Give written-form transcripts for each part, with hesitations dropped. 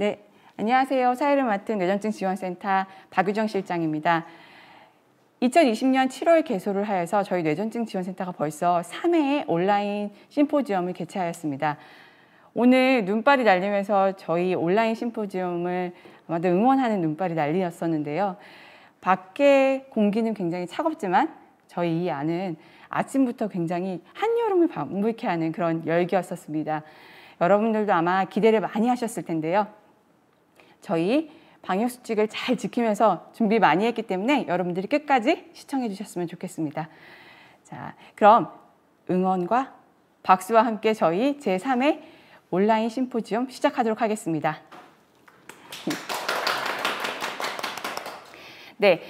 네, 안녕하세요. 사회를 맡은 뇌전증 지원센터 박유정 실장입니다. 2020년 7월 개소를 하여서 저희 뇌전증 지원센터가 벌써 3회의 온라인 심포지엄을 개최하였습니다. 오늘 눈발이 날리면서 저희 온라인 심포지엄을 아마도 응원하는 눈발이 날리었었는데요. 밖에 공기는 굉장히 차갑지만 저희 이 안은 아침부터 굉장히 한여름을 방불케 하는 그런 열기였었습니다. 여러분들도 아마 기대를 많이 하셨을 텐데요. 저희 방역수칙을 잘 지키면서 준비 많이 했기 때문에 여러분들이 끝까지 시청해 주셨으면 좋겠습니다. 자, 그럼 응원과 박수와 함께 저희 제3회 온라인 심포지엄 시작하도록 하겠습니다. 네,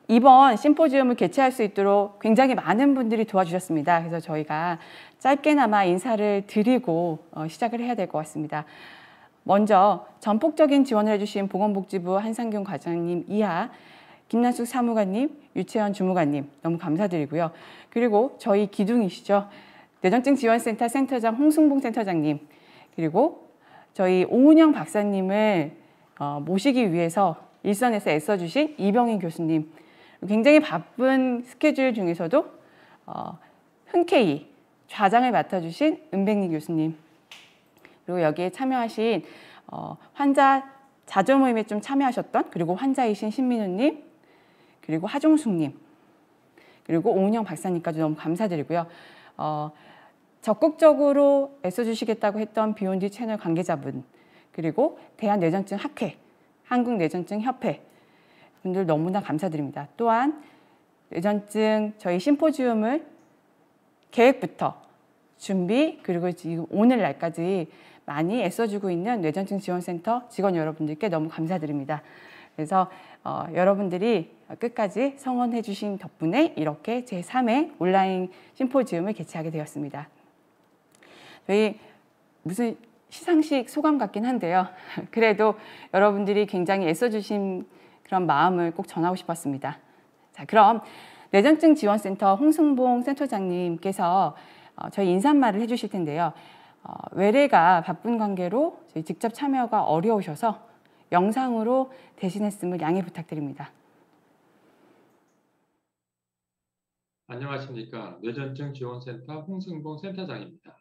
이번 심포지엄을 개최할 수 있도록 굉장히 많은 분들이 도와주셨습니다. 그래서 저희가 짧게나마 인사를 드리고 시작을 해야 될 것 같습니다. 먼저 전폭적인 지원을 해주신 보건복지부 한상균 과장님 이하 김난숙 사무관님, 유채연 주무관님 너무 감사드리고요. 그리고 저희 기둥이시죠. 뇌전증 지원센터 센터장 홍승봉 센터장님, 그리고 저희 오은영 박사님을 모시기 위해서 일선에서 애써주신 이병인 교수님, 굉장히 바쁜 스케줄 중에서도 흔쾌히 좌장을 맡아주신 은백리 교수님, 그리고 여기에 참여하신 환자 자조 모임에 좀 참여하셨던, 그리고 환자이신 신민우님, 그리고 하종숙님, 그리고 오은영 박사님까지 너무 감사드리고요. 적극적으로 애써주시겠다고 했던 비욘디 채널 관계자분, 그리고 대한뇌전증 학회, 한국뇌전증협회 분들 너무나 감사드립니다. 또한 뇌전증 저희 심포지움을 계획부터 준비, 그리고 지금 오늘날까지 많이 애써주고 있는 뇌전증 지원센터 직원 여러분들께 너무 감사드립니다. 그래서 여러분들이 끝까지 성원해 주신 덕분에 이렇게 제3회 온라인 심포지움을 개최하게 되었습니다. 저희 무슨 시상식 소감 같긴 한데요. 그래도 여러분들이 굉장히 애써주신 그런 마음을 꼭 전하고 싶었습니다. 자, 그럼 뇌전증 지원센터 홍승봉 센터장님께서 저희 인사말을 해주실 텐데요. 외래가 바쁜 관계로 저희 직접 참여가 어려우셔서 영상으로 대신했음을 양해 부탁드립니다. 안녕하십니까. 뇌전증 지원센터 홍승봉 센터장입니다.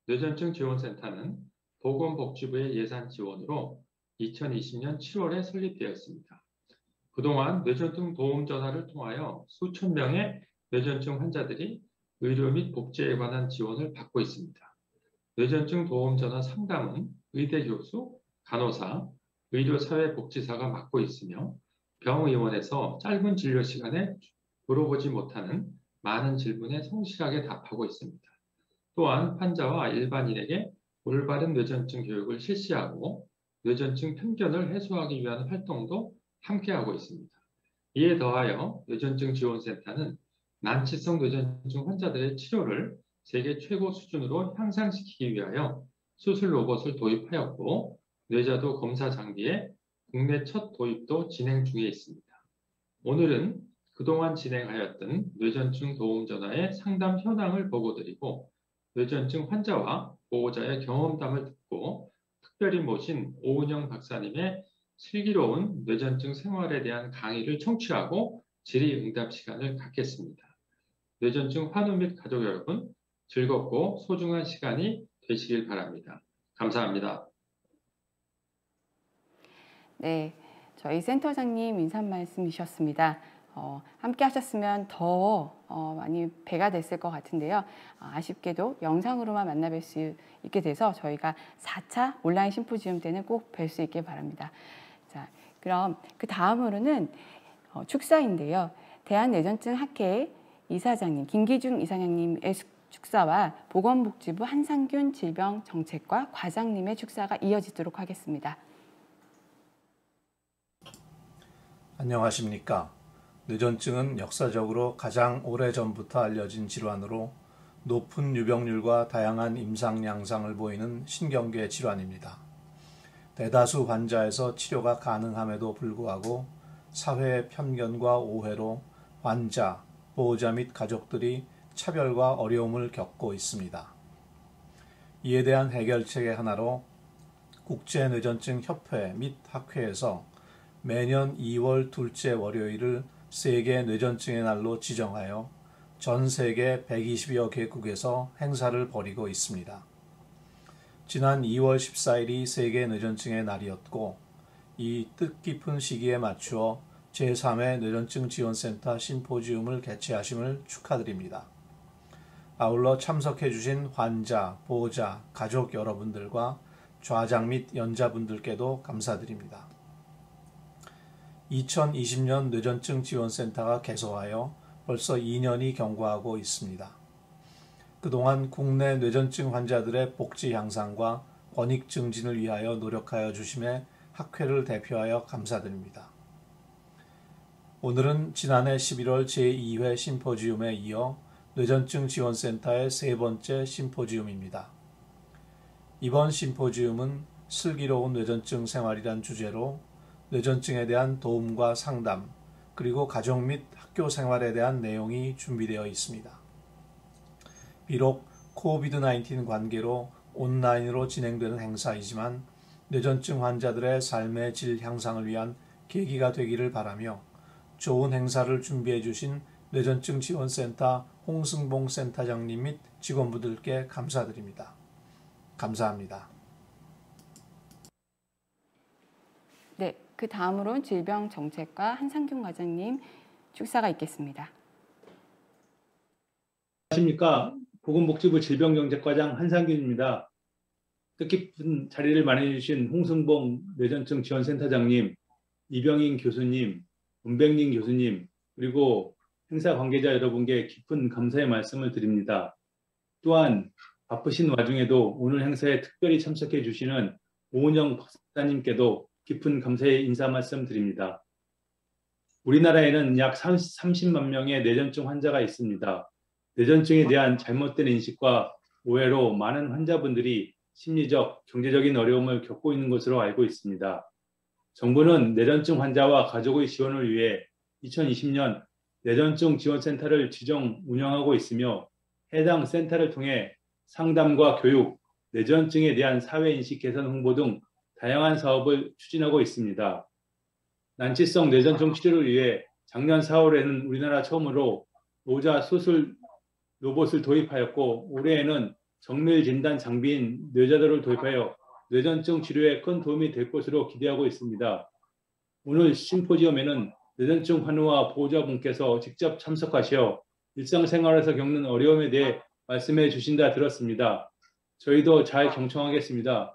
뇌전증 지원센터는 보건복지부의 예산 지원으로 2020년 7월에 설립되었습니다. 그동안 뇌전증 도움전화를 통하여 수천 명의 뇌전증 환자들이 의료 및 복지에 관한 지원을 받고 있습니다. 뇌전증 도움전화 상담은 의대 교수, 간호사, 의료사회복지사가 맡고 있으며 병의원에서 짧은 진료 시간에 물어보지 못하는 많은 질문에 성실하게 답하고 있습니다. 또한 환자와 일반인에게 올바른 뇌전증 교육을 실시하고 뇌전증 편견을 해소하기 위한 활동도 함께하고 있습니다. 이에 더하여 뇌전증 지원센터는 난치성 뇌전증 환자들의 치료를 세계 최고 수준으로 향상시키기 위하여 수술 로봇을 도입하였고 뇌자도 검사 장비의 국내 첫 도입도 진행 중에 있습니다. 오늘은 그동안 진행하였던 뇌전증 도움전화의 상담 현황을 보고드리고 뇌전증 환자와 보호자의 경험담을 듣고 특별히 모신 오은영 박사님의 슬기로운 뇌전증 생활에 대한 강의를 청취하고 질의응답 시간을 갖겠습니다. 뇌전증 환우 및 가족 여러분, 즐겁고 소중한 시간이 되시길 바랍니다. 감사합니다. 네, 저희 센터장님 인사 말씀이셨습니다. 함께 하셨으면 더 많이 배가 됐을 것 같은데요. 아쉽게도 영상으로만 만나뵐 수 있게 돼서 저희가 4차 온라인 심포지엄 때는 꼭 뵐 수 있길 바랍니다. 자, 그럼 그 다음으로는 축사인데요. 대한뇌전증 학회 이사장님, 김기중 이사장님의 축사와 보건복지부 한상균 질병정책과 과장님의 축사가 이어지도록 하겠습니다. 안녕하십니까. 뇌전증은 역사적으로 가장 오래전부터 알려진 질환으로 높은 유병률과 다양한 임상 양상을 보이는 신경계 질환입니다. 대다수 환자에서 치료가 가능함에도 불구하고 사회의 편견과 오해로 환자, 보호자 및 가족들이 차별과 어려움을 겪고 있습니다. 이에 대한 해결책의 하나로 국제뇌전증 협회 및 학회에서 매년 2월 둘째 월요일을 세계 뇌전증의 날로 지정하여 전 세계 120여 개국에서 행사를 벌이고 있습니다. 지난 2월 14일이 세계 뇌전증의 날이었고 이 뜻깊은 시기에 맞추어 제3회 뇌전증 지원센터 심포지움을 개최하심을 축하드립니다. 아울러 참석해 주신 환자, 보호자, 가족 여러분들과 좌장 및 연자분들께도 감사드립니다. 2020년 뇌전증 지원센터가 개소하여 벌써 2년이 경과하고 있습니다. 그동안 국내 뇌전증 환자들의 복지 향상과 권익 증진을 위하여 노력하여 주심에 학회를 대표하여 감사드립니다. 오늘은 지난해 11월 제2회 심포지움에 이어 뇌전증 지원센터의 세 번째 심포지움입니다. 이번 심포지움은 슬기로운 뇌전증 생활이란 주제로 뇌전증에 대한 도움과 상담, 그리고 가족 및 학교 생활에 대한 내용이 준비되어 있습니다. 비록 코비드-19 관계로 온라인으로 진행되는 행사이지만 뇌전증 환자들의 삶의 질 향상을 위한 계기가 되기를 바라며 좋은 행사를 준비해 주신 뇌전증 지원센터 홍승봉 센터장님 및 직원분들께 감사드립니다. 감사합니다. 네, 그 다음으로는 질병정책과 한상균 과장님 축사가 있겠습니다. 안녕하십니까. 보건복지부 질병정책과장 한상균입니다. 뜻깊은 자리를 마련해 주신 홍승봉 뇌전증 지원센터장님, 이병인 교수님, 은백린 교수님, 그리고 행사 관계자 여러분께 깊은 감사의 말씀을 드립니다. 또한 바쁘신 와중에도 오늘 행사에 특별히 참석해 주시는 오은영 박사님께도 깊은 감사의 인사 말씀 드립니다. 우리나라에는 약 30만 명의 뇌전증 환자가 있습니다. 뇌전증에 대한 잘못된 인식과 오해로 많은 환자분들이 심리적, 경제적인 어려움을 겪고 있는 것으로 알고 있습니다. 정부는 뇌전증 환자와 가족의 지원을 위해 2020년 뇌전증 지원센터를 지정 운영하고 있으며 해당 센터를 통해 상담과 교육, 뇌전증에 대한 사회인식 개선 홍보 등 다양한 사업을 추진하고 있습니다. 난치성 뇌전증 치료를 위해 작년 4월에는 우리나라 처음으로 노자 수술 로봇을 도입하였고 올해에는 정밀 진단 장비인 뇌자도를 도입하여 뇌전증 치료에 큰 도움이 될 것으로 기대하고 있습니다. 오늘 심포지엄에는 뇌전증 환우와 보호자분께서 직접 참석하시어 일상생활에서 겪는 어려움에 대해 말씀해 주신다 들었습니다. 저희도 잘 경청하겠습니다.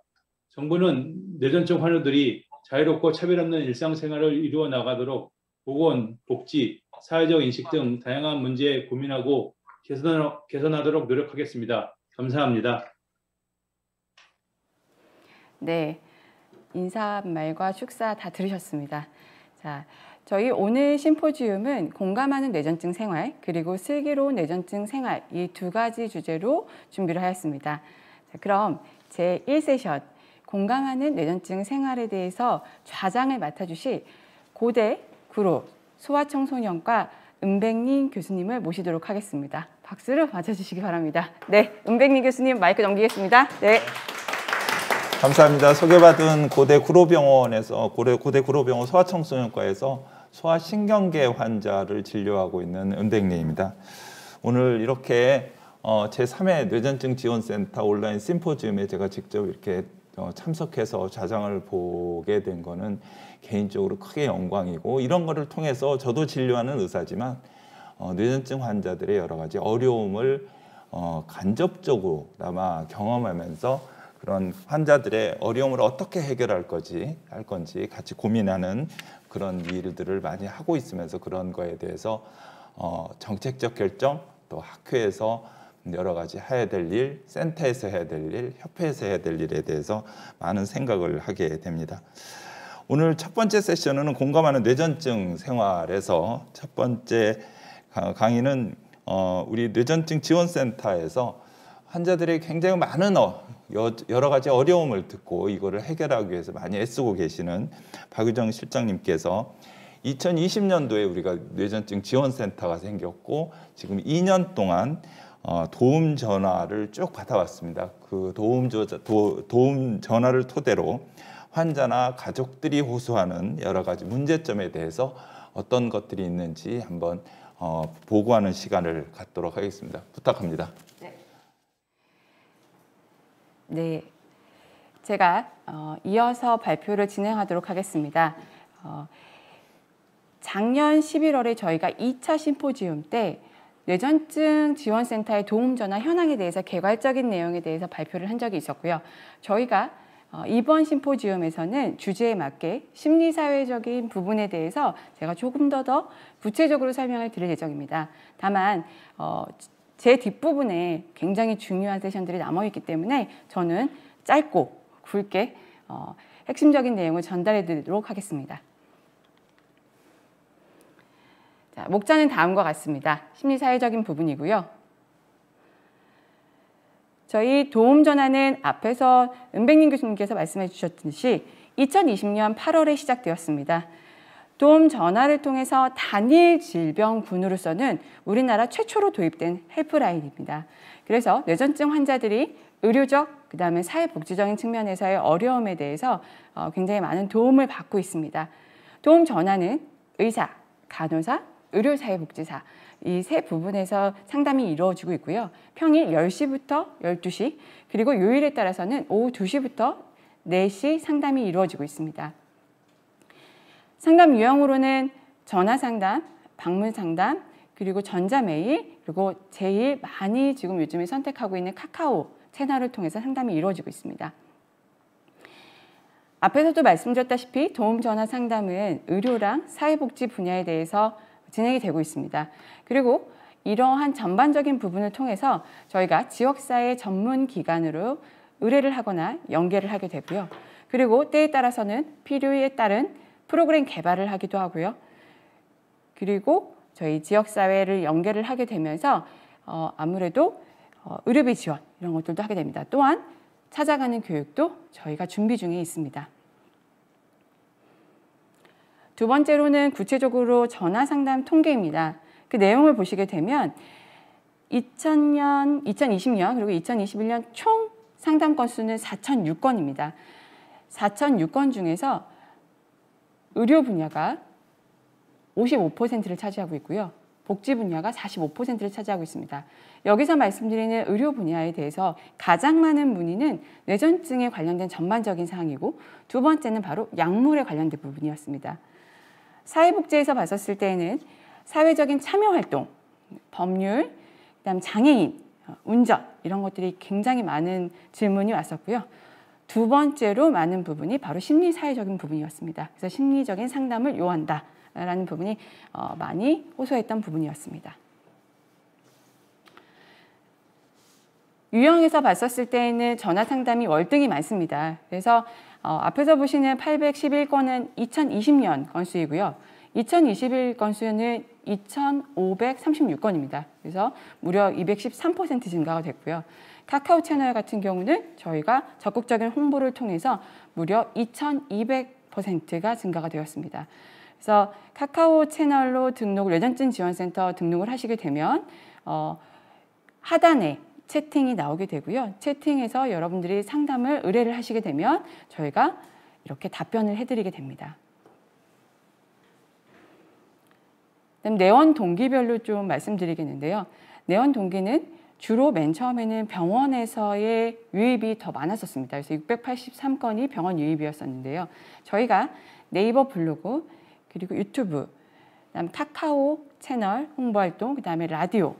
정부는 뇌전증 환우들이 자유롭고 차별 없는 일상생활을 이루어 나가도록 보건, 복지, 사회적 인식 등 다양한 문제에 고민하고 개선하도록 노력하겠습니다. 감사합니다. 네, 인사말과 축사 다 들으셨습니다. 자, 저희 오늘 심포지움은 공감하는 뇌전증 생활 그리고 슬기로운 뇌전증 생활 이 두 가지 주제로 준비를 하였습니다. 자, 그럼 제1세션 공감하는 뇌전증 생활에 대해서 좌장을 맡아주실 고대 구로 소아청소년과 은백린 교수님을 모시도록 하겠습니다. 박수로 맞춰주시기 바랍니다. 네, 은백린 교수님 마이크 넘기겠습니다. 네. 감사합니다. 소개받은 고대 구로병원에서 고대 구로병원 소아청소년과에서 소아신경계 환자를 진료하고 있는 은백린입니다. 오늘 이렇게 제3회 뇌전증 지원센터 온라인 심포지움에 제가 직접 이렇게 참석해서 좌장을 보게 된 거는 개인적으로 크게 영광이고 이런 거를 통해서 저도 진료하는 의사지만 뇌전증 환자들의 여러 가지 어려움을 간접적으로 아마 경험하면서 그런 환자들의 어려움을 어떻게 해결할 건지 같이 고민하는 그런 일들을 많이 하고 있으면서 그런 거에 대해서 정책적 결정 또 학회에서 여러 가지 해야 될 일, 센터에서 해야 될 일, 협회에서 해야 될 일에 대해서 많은 생각을 하게 됩니다. 오늘 첫 번째 세션은 공감하는 뇌전증 생활에서 첫 번째 강의는 우리 뇌전증 지원센터에서 환자들이 굉장히 많은 여러 가지 어려움을 듣고 이거를 해결하기 위해서 많이 애쓰고 계시는 박유정 실장님께서 2020년도에 우리가 뇌전증 지원센터가 생겼고 지금 2년 동안 도움 전화를 쭉 받아왔습니다. 그 도움 전화를 토대로 환자나 가족들이 호소하는 여러 가지 문제점에 대해서 어떤 것들이 있는지 한번 보고하는 시간을 갖도록 하겠습니다. 부탁합니다. 네, 제가 이어서 발표를 진행하도록 하겠습니다. 작년 11월에 저희가 2차 심포지움 때 뇌전증 지원센터의 도움전화 현황에 대해서 개괄적인 내용에 대해서 발표를 한 적이 있었고요. 저희가 이번 심포지움에서는 주제에 맞게 심리사회적인 부분에 대해서 제가 조금 더 구체적으로 설명을 드릴 예정입니다. 다만 제 뒷부분에 굉장히 중요한 세션들이 남아있기 때문에 저는 짧고 굵게 핵심적인 내용을 전달해 드리도록 하겠습니다. 자, 목차는 다음과 같습니다. 심리사회적인 부분이고요. 저희 도움전화는 앞에서 은백님 교수님께서 말씀해 주셨듯이 2020년 8월에 시작되었습니다. 도움전화를 통해서 단일 질병군으로서는 우리나라 최초로 도입된 헬프라인입니다. 그래서 뇌전증 환자들이 의료적, 그 다음에 사회복지적인 측면에서의 어려움에 대해서 굉장히 많은 도움을 받고 있습니다. 도움전화는 의사, 간호사, 의료사회복지사 이 세 부분에서 상담이 이루어지고 있고요. 평일 10시부터 12시 그리고 요일에 따라서는 오후 2시부터 4시 상담이 이루어지고 있습니다. 상담 유형으로는 전화상담, 방문상담, 그리고 전자메일, 그리고 제일 많이 지금 요즘에 선택하고 있는 카카오 채널을 통해서 상담이 이루어지고 있습니다. 앞에서도 말씀드렸다시피 도움전화 상담은 의료랑 사회복지 분야에 대해서 진행이 되고 있습니다. 그리고 이러한 전반적인 부분을 통해서 저희가 지역사회 전문기관으로 의뢰를 하거나 연계를 하게 되고요. 그리고 때에 따라서는 필요에 따른 프로그램 개발을 하기도 하고요. 그리고 저희 지역사회를 연계를 하게 되면서 아무래도 의료비 지원 이런 것들도 하게 됩니다. 또한 찾아가는 교육도 저희가 준비 중에 있습니다. 두 번째로는 구체적으로 전화상담 통계입니다. 그 내용을 보시게 되면 2020년 그리고 2021년 총 상담 건수는 4,006건입니다. 4,006건 중에서 의료 분야가 55%를 차지하고 있고요. 복지 분야가 45%를 차지하고 있습니다. 여기서 말씀드리는 의료 분야에 대해서 가장 많은 문의는 뇌전증에 관련된 전반적인 사항이고 두 번째는 바로 약물에 관련된 부분이었습니다. 사회복지에서 봤었을 때에는 사회적인 참여활동, 법률, 그다음 장애인, 운전 이런 것들이 굉장히 많은 질문이 왔었고요. 두 번째로 많은 부분이 바로 심리사회적인 부분이었습니다. 그래서 심리적인 상담을 요한다라는 부분이 많이 호소했던 부분이었습니다. 유형에서 봤었을 때에는 전화 상담이 월등히 많습니다. 그래서 앞에서 보시는 811건은 2020년 건수이고요. 2021 건수는 2,536건입니다. 그래서 무려 213% 증가가 됐고요. 카카오 채널 같은 경우는 저희가 적극적인 홍보를 통해서 무려 2,200%가 증가가 되었습니다. 그래서 카카오 채널로 뇌전증 지원센터 등록을 하시게 되면 하단에 채팅이 나오게 되고요. 채팅에서 여러분들이 상담을 의뢰를 하시게 되면 저희가 이렇게 답변을 해드리게 됩니다. 그다음 내원 동기별로 좀 말씀드리겠는데요. 내원 동기는 주로 맨 처음에는 병원에서의 유입이 더 많았었습니다. 그래서 683건이 병원 유입이었었는데요. 저희가 네이버 블로그, 그리고 유튜브, 그다음 카카오 채널 홍보활동, 그다음에 라디오,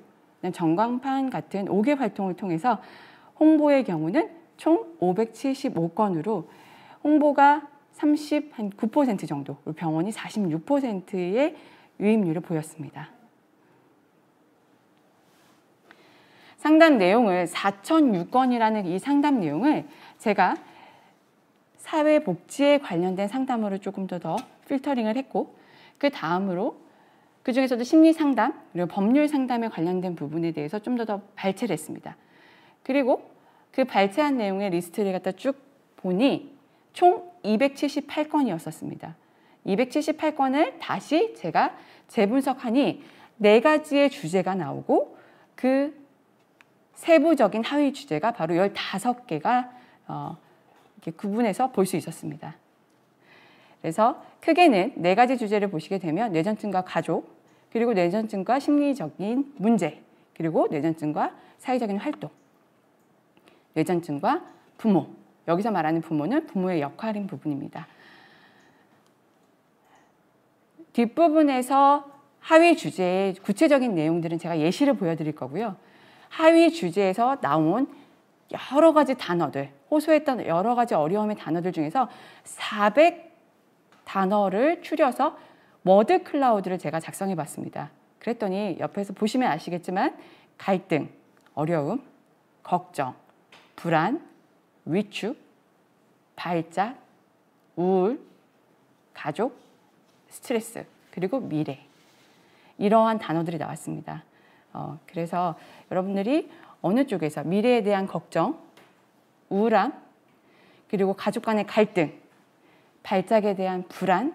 전광판 같은 5개 활동을 통해서 홍보의 경우는 총 575건으로 홍보가 39% 정도, 병원이 46%의 유입률을 보였습니다. 상담 내용을 4,006건이라는 이 상담 내용을 제가 사회복지에 관련된 상담으로 조금 더 필터링을 했고 그 다음으로 그 중에서도 심리상담 그리고 법률 상담에 관련된 부분에 대해서 좀 더 발췌를 했습니다. 그리고 그 발췌한 내용의 리스트를 갖다 쭉 보니 총 278건이었었습니다. 278건을 다시 제가 재분석하니 4가지의 주제가 나오고 그 세부적인 하위 주제가 바로 15개가 이렇게 구분해서 볼 수 있었습니다. 그래서 크게는 4가지 주제를 보시게 되면 뇌전증과 가족, 그리고 뇌전증과 심리적인 문제, 그리고 뇌전증과 사회적인 활동, 뇌전증과 부모, 여기서 말하는 부모는 부모의 역할인 부분입니다. 뒷부분에서 하위 주제의 구체적인 내용들은 제가 예시를 보여드릴 거고요. 하위 주제에서 나온 여러 가지 단어들, 호소했던 여러 가지 어려움의 단어들 중에서 400 단어를 추려서 워드 클라우드를 제가 작성해 봤습니다. 그랬더니 옆에서 보시면 아시겠지만 갈등, 어려움, 걱정, 불안, 위축, 발작, 우울, 가족, 스트레스, 그리고 미래, 이러한 단어들이 나왔습니다. 그래서 여러분들이 어느 쪽에서 미래에 대한 걱정, 우울함, 그리고 가족 간의 갈등, 발작에 대한 불안,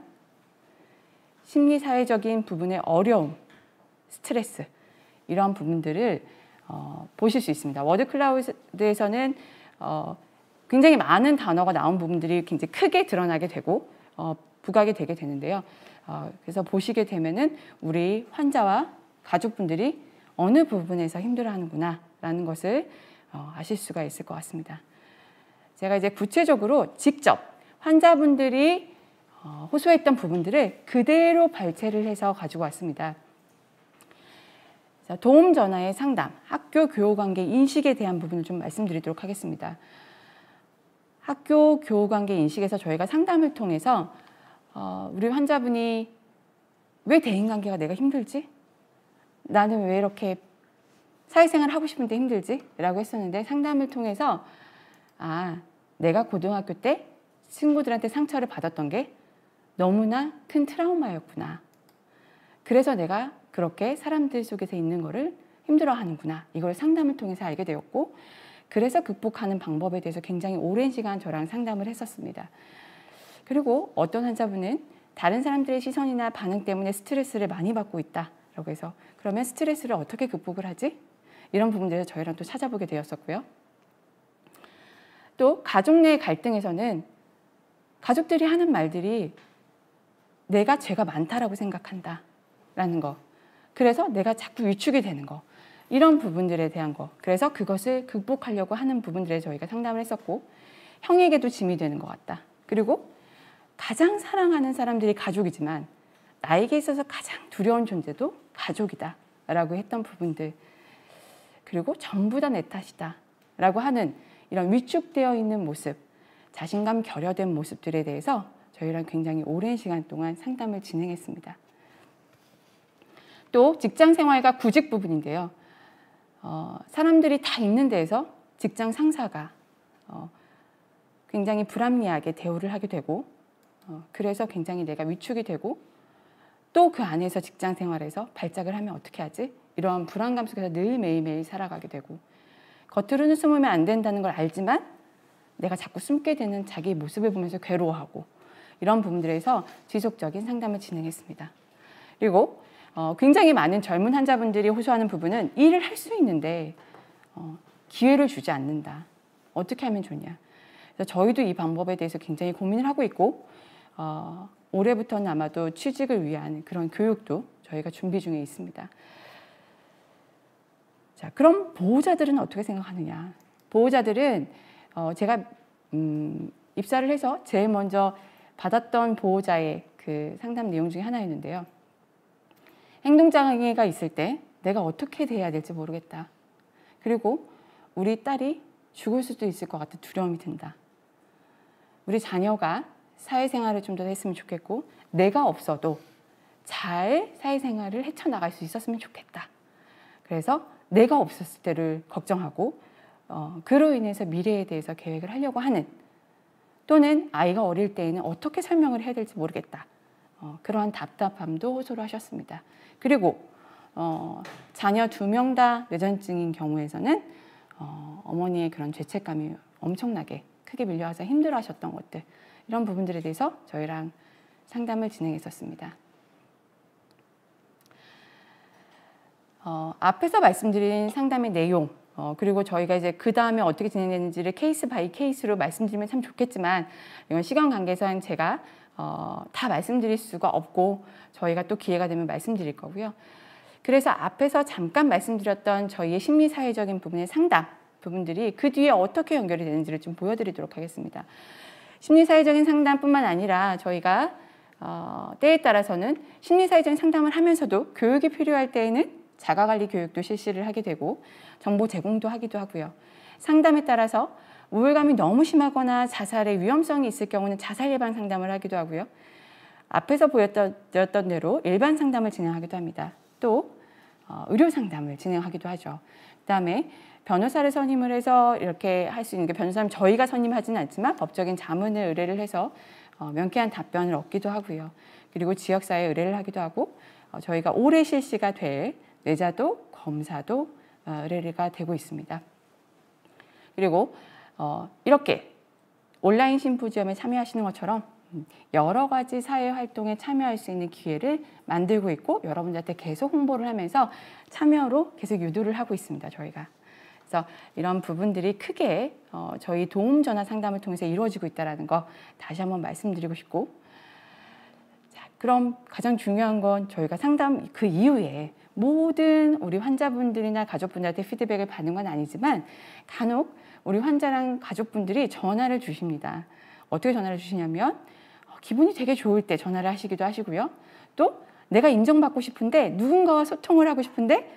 심리사회적인 부분의 어려움, 스트레스, 이러한 부분들을 보실 수 있습니다. 워드 클라우드에서는 굉장히 많은 단어가 나온 부분들이 굉장히 크게 드러나게 되고 부각이 되게 되는데요. 그래서 보시게 되면은 우리 환자와 가족분들이 어느 부분에서 힘들어하는구나 라는 것을 아실 수가 있을 것 같습니다. 제가 이제 구체적으로 직접 환자분들이 호소했던 부분들을 그대로 발췌를 해서 가지고 왔습니다. 도움 전화의 상담, 학교 교우관계 인식에 대한 부분을 좀 말씀드리도록 하겠습니다. 학교 교우관계 인식에서 저희가 상담을 통해서 우리 환자분이 왜 대인관계가 내가 힘들지? 나는 왜 이렇게 사회생활 하고 싶은데 힘들지? 라고 했었는데 상담을 통해서 내가 고등학교 때 친구들한테 상처를 받았던 게 너무나 큰 트라우마였구나. 그래서 내가 그렇게 사람들 속에서 있는 거를 힘들어하는구나. 이걸 상담을 통해서 알게 되었고, 그래서 극복하는 방법에 대해서 굉장히 오랜 시간 저랑 상담을 했었습니다. 그리고 어떤 환자분은 다른 사람들의 시선이나 반응 때문에 스트레스를 많이 받고 있다라고 해서 그러면 스트레스를 어떻게 극복을 하지? 이런 부분들을 저희랑 또 찾아보게 되었었고요. 또 가족 내 갈등에서는 가족들이 하는 말들이 내가 죄가 많다라고 생각한다 라는 거, 그래서 내가 자꾸 위축이 되는 거, 이런 부분들에 대한 거, 그래서 그것을 극복하려고 하는 부분들에 저희가 상담을 했었고, 형에게도 짐이 되는 것 같다. 그리고 가장 사랑하는 사람들이 가족이지만 나에게 있어서 가장 두려운 존재도 가족이다 라고 했던 부분들, 그리고 전부 다 내 탓이다 라고 하는 이런 위축되어 있는 모습, 자신감 결여된 모습들에 대해서 저희랑 굉장히 오랜 시간 동안 상담을 진행했습니다. 또 직장 생활과 구직 부분인데요. 사람들이 다 있는 데에서 직장 상사가 굉장히 불합리하게 대우를 하게 되고, 그래서 굉장히 내가 위축이 되고, 또 그 안에서 직장 생활에서 발작을 하면 어떻게 하지? 이러한 불안감 속에서 늘 매일매일 살아가게 되고, 겉으로는 숨으면 안 된다는 걸 알지만 내가 자꾸 숨게 되는 자기 모습을 보면서 괴로워하고, 이런 부분들에서 지속적인 상담을 진행했습니다. 그리고 굉장히 많은 젊은 환자분들이 호소하는 부분은 일을 할 수 있는데 기회를 주지 않는다. 어떻게 하면 좋냐. 그래서 저희도 이 방법에 대해서 굉장히 고민을 하고 있고, 올해부터는 아마도 취직을 위한 그런 교육도 저희가 준비 중에 있습니다. 자, 그럼 보호자들은 어떻게 생각하느냐. 보호자들은 제가 입사를 해서 제일 먼저 받았던 보호자의 그 상담 내용 중에 하나였는데요. 행동장애가 있을 때 내가 어떻게 대해야 될지 모르겠다. 그리고 우리 딸이 죽을 수도 있을 것 같은 두려움이 든다. 우리 자녀가 사회생활을 좀 더 했으면 좋겠고, 내가 없어도 잘 사회생활을 헤쳐나갈 수 있었으면 좋겠다. 그래서 내가 없었을 때를 걱정하고, 그로 인해서 미래에 대해서 계획을 하려고 하는, 또는 아이가 어릴 때에는 어떻게 설명을 해야 될지 모르겠다. 그러한 답답함도 호소를 하셨습니다. 그리고 자녀 2명 다 뇌전증인 경우에서는 어머니의 그런 죄책감이 엄청나게 크게 밀려와서 힘들어하셨던 것들, 이런 부분들에 대해서 저희랑 상담을 진행했었습니다. 앞에서 말씀드린 상담의 내용, 그리고 저희가 이제 그 다음에 어떻게 진행되는지를 케이스 바이 케이스로 말씀드리면 참 좋겠지만 이건 시간 관계상 제가 다 말씀드릴 수가 없고 저희가 또 기회가 되면 말씀드릴 거고요. 그래서 앞에서 잠깐 말씀드렸던 저희의 심리사회적인 부분의 상담 부분들이 그 뒤에 어떻게 연결이 되는지를 좀 보여드리도록 하겠습니다. 심리사회적인 상담뿐만 아니라 저희가 때에 따라서는 심리사회적인 상담을 하면서도 교육이 필요할 때에는 자가관리 교육도 실시를 하게 되고 정보 제공도 하기도 하고요. 상담에 따라서 우울감이 너무 심하거나 자살의 위험성이 있을 경우는 자살 예방 상담을 하기도 하고요. 앞에서 보여드렸던 대로 일반 상담을 진행하기도 합니다. 또 의료 상담을 진행하기도 하죠. 그다음에 변호사를 선임을 해서 이렇게 할 수 있는 게 변호사는 저희가 선임하지는 않지만 법적인 자문을 의뢰를 해서 명쾌한 답변을 얻기도 하고요. 그리고 지역사회에 의뢰를 하기도 하고 저희가 올해 실시가 될 뇌자도 검사도 의뢰가 되고 있습니다. 그리고 이렇게 온라인 심포지엄에 참여하시는 것처럼 여러 가지 사회 활동에 참여할 수 있는 기회를 만들고 있고 여러분들한테 계속 홍보를 하면서 참여로 계속 유도를 하고 있습니다. 저희가. 그래서 이런 부분들이 크게 저희 도움 전화 상담을 통해서 이루어지고 있다는 거 다시 한번 말씀드리고 싶고, 자, 그럼 가장 중요한 건 저희가 상담 그 이후에 모든 우리 환자분들이나 가족분들한테 피드백을 받는 건 아니지만 간혹 우리 환자랑 가족분들이 전화를 주십니다. 어떻게 전화를 주시냐면 기분이 되게 좋을 때 전화를 하시기도 하시고요. 또 내가 인정받고 싶은데 누군가와 소통을 하고 싶은데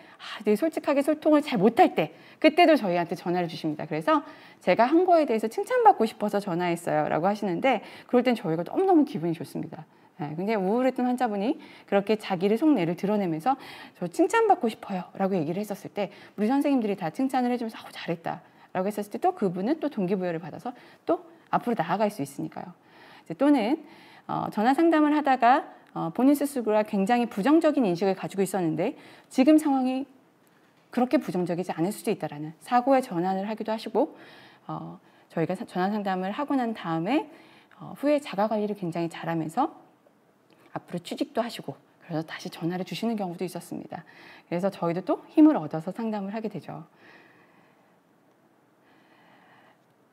되게 솔직하게 소통을 잘 못할 때 그때도 저희한테 전화를 주십니다. 그래서 제가 한 거에 대해서 칭찬받고 싶어서 전화했어요 라고 하시는데 그럴 땐 저희가 너무너무 기분이 좋습니다. 굉장히 우울했던 환자분이 그렇게 자기를 속내를 드러내면서 저 칭찬받고 싶어요 라고 얘기를 했었을 때 우리 선생님들이 다 칭찬을 해주면서 잘했다 라고 했었을 때 또 그분은 또 동기부여를 받아서 또 앞으로 나아갈 수 있으니까요. 또는 전화 상담을 하다가 본인 스스로가 굉장히 부정적인 인식을 가지고 있었는데 지금 상황이 그렇게 부정적이지 않을 수도 있다라는 사고에 전환을 하기도 하시고 저희가 전화 상담을 하고 난 다음에 후에 자가관리를 굉장히 잘하면서 앞으로 취직도 하시고 그래서 다시 전화를 주시는 경우도 있었습니다. 그래서 저희도 또 힘을 얻어서 상담을 하게 되죠.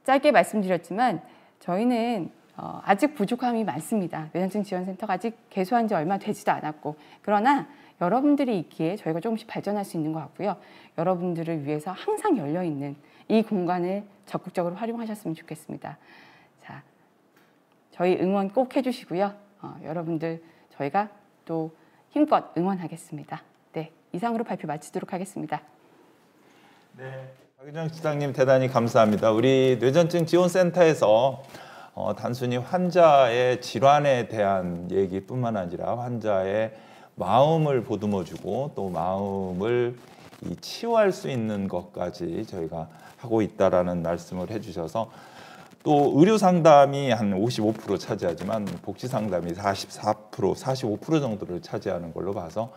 짧게 말씀드렸지만 저희는 아직 부족함이 많습니다. 뇌전증 지원센터가 아직 개소한 지 얼마 되지도 않았고 그러나 여러분들이 있기에 저희가 조금씩 발전할 수 있는 것 같고요. 여러분들을 위해서 항상 열려있는 이 공간을 적극적으로 활용하셨으면 좋겠습니다. 자, 저희 응원 꼭 해주시고요. 여러분들 저희가 또 힘껏 응원하겠습니다. 네, 이상으로 발표 마치도록 하겠습니다. 네, 박유정 시장님 대단히 감사합니다. 우리 뇌전증 지원센터에서 단순히 환자의 질환에 대한 얘기뿐만 아니라 환자의 마음을 보듬어주고 또 마음을 치유할 수 있는 것까지 저희가 하고 있다라는 말씀을 해주셔서 또 의료 상담이 한 55% 차지하지만 복지 상담이 44%, 45% 정도를 차지하는 걸로 봐서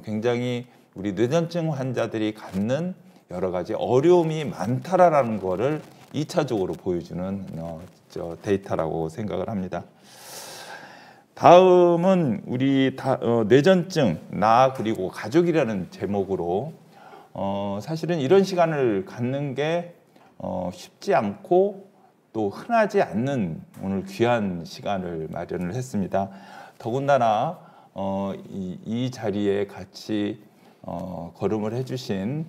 굉장히 우리 뇌전증 환자들이 갖는 여러 가지 어려움이 많다라는 거를 2차적으로 보여주는 데이터라고 생각을 합니다. 다음은 우리 뇌전증, 나 그리고 가족이라는 제목으로 사실은 이런 시간을 갖는 게 쉽지 않고 또 흔하지 않는 오늘 귀한 시간을 마련을 했습니다. 더군다나 이 자리에 같이 걸음을 해주신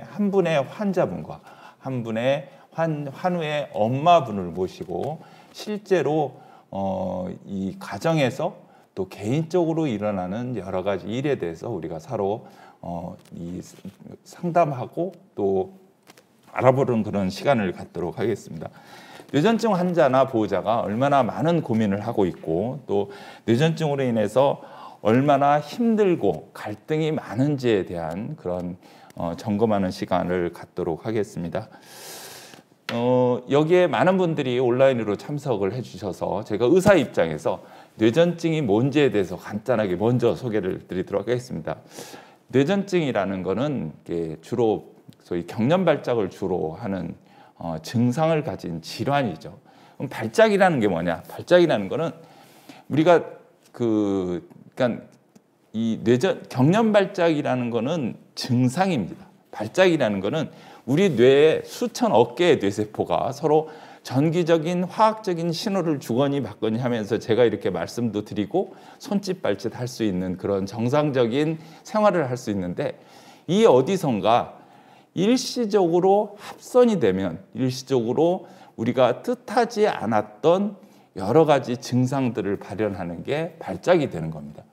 한 분의 환자분과 한 분의 환우의 엄마분을 모시고 실제로 이 가정에서 또 개인적으로 일어나는 여러 가지 일에 대해서 우리가 서로 상담하고 또 알아보는 그런 시간을 갖도록 하겠습니다. 뇌전증 환자나 보호자가 얼마나 많은 고민을 하고 있고 또 뇌전증으로 인해서 얼마나 힘들고 갈등이 많은지에 대한 그런 점검하는 시간을 갖도록 하겠습니다. 여기에 많은 분들이 온라인으로 참석을 해주셔서 제가 의사 입장에서 뇌전증이 뭔지에 대해서 간단하게 먼저 소개를 드리도록 하겠습니다. 뇌전증이라는 거는 주로 소위 경련 발작을 주로 하는 증상을 가진 질환이죠. 그럼 발작이라는 게 뭐냐? 발작이라는 거는 우리가 그러니까 이 경련 발작이라는 거는 증상입니다. 발작이라는 것은 우리 뇌에 수천억 개의 뇌세포가 서로 전기적인 화학적인 신호를 주거니 받거니 하면서 제가 이렇게 말씀도 드리고 손짓 발짓 할 수 있는 그런 정상적인 생활을 할 수 있는데, 이 어디선가 일시적으로 합선이 되면 일시적으로 우리가 뜻하지 않았던 여러 가지 증상들을 발현하는 게 발작이 되는 겁니다.